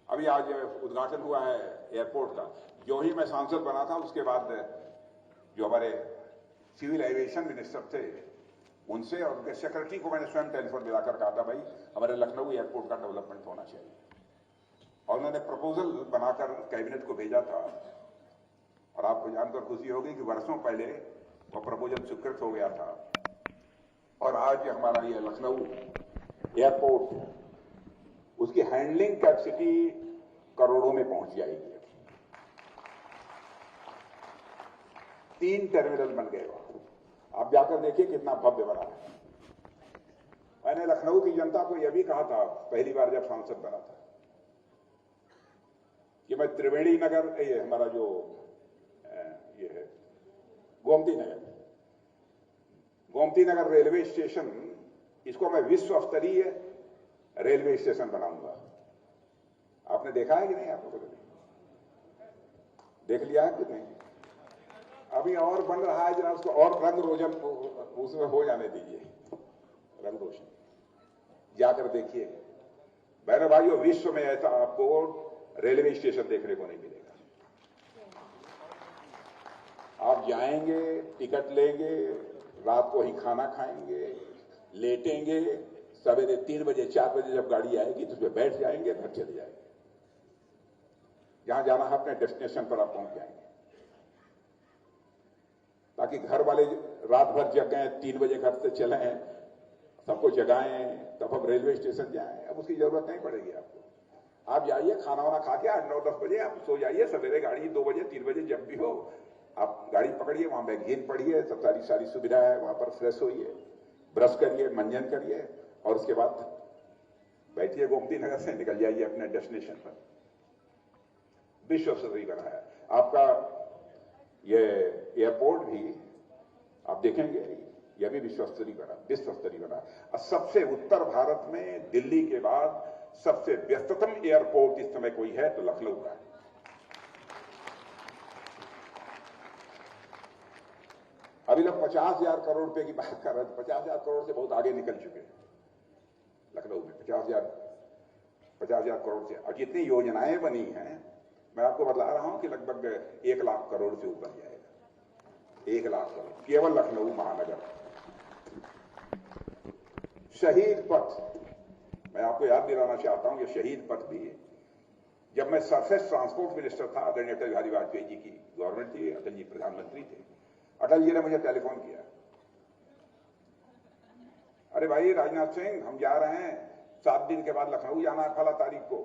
अभी आज उद्घाटन हुआ है एयरपोर्ट का। जो ही मैं सांसद बना था उसके बाद जो हमारे सिविल एविएशन मिनिस्टर थे उनसे और उनके सेक्रेटरी को मैंने स्वयं टेलीफोन मिलाकर कहा था, भाई हमारे लखनऊ एयरपोर्ट का डेवलपमेंट होना चाहिए। और उन्होंने प्रपोजल बनाकर कैबिनेट को भेजा था। और आपको जानकर खुशी होगी कि वर्षों पहले वो प्रपोजल स्वीकृत हो गया था। और आज हमारा ये लखनऊ एयरपोर्ट, उसकी हैंडलिंग कैपेसिटी करोड़ों में पहुंच जाएगी। 3 टर्मिनल बन गए वहां। आप जाकर देखिए कितना भव्य बना है। मैंने लखनऊ की जनता को यह भी कहा था पहली बार जब सांसद बना था कि मैं त्रिवेणी नगर, ये हमारा जो ये है गोमती नगर रेलवे स्टेशन, इसको मैं विश्व स्तरीय रेलवे स्टेशन बनाऊंगा। आपने देखा है कि नहीं? आप लोगों ने देख लिया है कि नहीं? अभी और बन रहा है जरा, उसको और रंग रोशन उसमें हो जाने दीजिए, रंग रोशन जाकर देखिए। बहनों भाइयों, विश्व में ऐसा आपको रेलवे स्टेशन देखने को नहीं मिलेगा। आप जाएंगे, टिकट लेंगे, रात को ही खाना खाएंगे, लेटेंगे, सवेरे 3 बजे 4 बजे जब गाड़ी आएगी तो उसमें बैठ जाएंगे, घर चले जाएंगे। जहां जाना है अपने डेस्टिनेशन पर आप पहुंच जाएंगे, ताकि घर वाले रात भर जग गए, 3 बजे घर से चले हैं, सबको जगाएं, तब हम रेलवे स्टेशन जाएं। अब उसकी जरूरत नहीं पड़ेगी आपको। आप जाइए, खाना वाना खा के 8, 9, 10 बजे आप सो जाइए, सवेरे गाड़ी 2 बजे 3 बजे जब भी हो आप गाड़ी पकड़िए, वहां मैगजीन पढ़िए, सब सारी सुविधा है वहां पर। फ्रेश होइए, ब्रश करिए, मंजन करिए और उसके बाद बैठिए, गोमती नगर से निकल जाइए अपने डेस्टिनेशन पर। विश्व स्तरीय बना है आपका ये एयरपोर्ट भी, आप देखेंगे यह भी विश्व स्तरीय बना। और सबसे उत्तर भारत में दिल्ली के बाद सबसे व्यस्ततम एयरपोर्ट इस समय कोई है तो लखनऊ का है। अभी लोग 50,000 करोड़ रुपए की बात कर रहे हैं, 50,000 करोड़ से बहुत आगे निकल चुके हैं लखनऊ में। 50,000 करोड़ से और जितनी योजनाएं बनी हैं, मैं आपको बता रहा हूं कि लगभग 1 लाख करोड़ से ऊपर जाएगा। 1 लाख करोड़ केवल लखनऊ महानगर। शहीद पथ, मैं आपको याद दिलाना चाहता हूं, ये शहीद पथ भी है। जब मैं सरफेस ट्रांसपोर्ट मिनिस्टर था, आदरणीय अटल बिहारी वाजपेयी जी की गवर्नमेंट थी, अटल जी प्रधानमंत्री थे, अटल जी ने मुझे टेलीफोन किया, अरे भाई राजनाथ सिंह, हम जा रहे हैं 7 दिन के बाद लखनऊ जाना है फला तारीख को।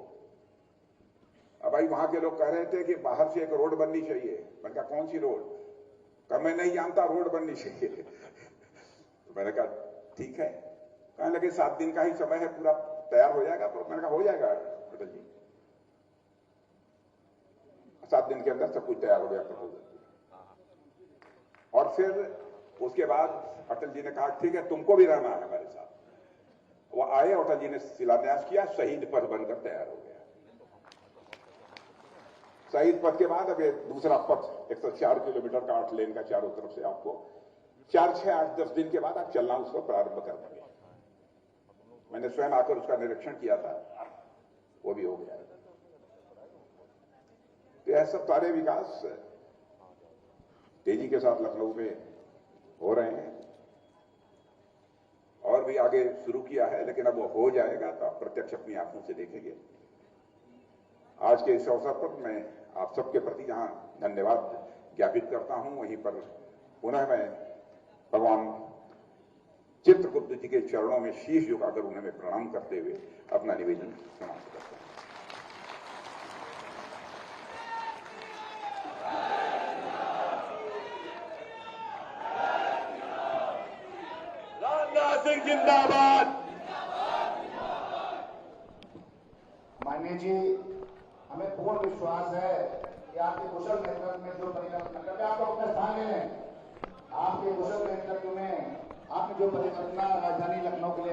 अब भाई वहां के लोग कह रहे थे कि बाहर से एक रोड बननी चाहिए। मैंने कहा कौन सी रोड? कहा मैं नहीं जानता, रोड बननी चाहिए। तो मैंने कहा ठीक है। कहने लगे 7 दिन का ही समय है, पूरा तैयार हो जाएगा। तो मैंने कहा हो जाएगा अटल जी, 7 दिन के अंदर सब कुछ तैयार हो गया प्रपोजल। और फिर उसके बाद अटल जी ने कहा ठीक है, तुमको भी रहना है हमारे साथ। वो आए, अटल जी ने शिलान्यास किया, शहीद पथ बनकर तैयार हो गया। शहीद पथ के बाद अब दूसरा पथ 104 किलोमीटर का 8 लेन का चारों तरफ से, आपको 4, 6, 8, 10 दिन के बाद आप चलना उसको प्रारंभ कर देंगे। मैंने स्वयं आकर उसका निरीक्षण किया था, वो भी हो गया। तो यह सब सारे विकास तेजी के साथ लखनऊ में हो रहे हैं और भी आगे शुरू किया है, लेकिन अब वो हो जाएगा तो आप प्रत्यक्ष अपनी आंखों से देखेंगे। आज के इस अवसर पर मैं आप सबके प्रति जहां धन्यवाद ज्ञापित करता हूं, वहीं पर पुनः मैं भगवान चित्रगुप्त जी के चरणों में शीश झुकाकर उन्हें मैं प्रणाम करते हुए अपना निवेदन समाप्त करता हूं। राजनाथ सिंह जिंदाबाद। माननीय जी, हमें पूर्ण विश्वास है कि आपके कुशल नेतृत्व में जो परिवर्तन, आप लोग अपना स्थान ले लें, आपके कुशल नेतृत्व में आपने जो परिवर्तन राजधानी लखनऊ के लिए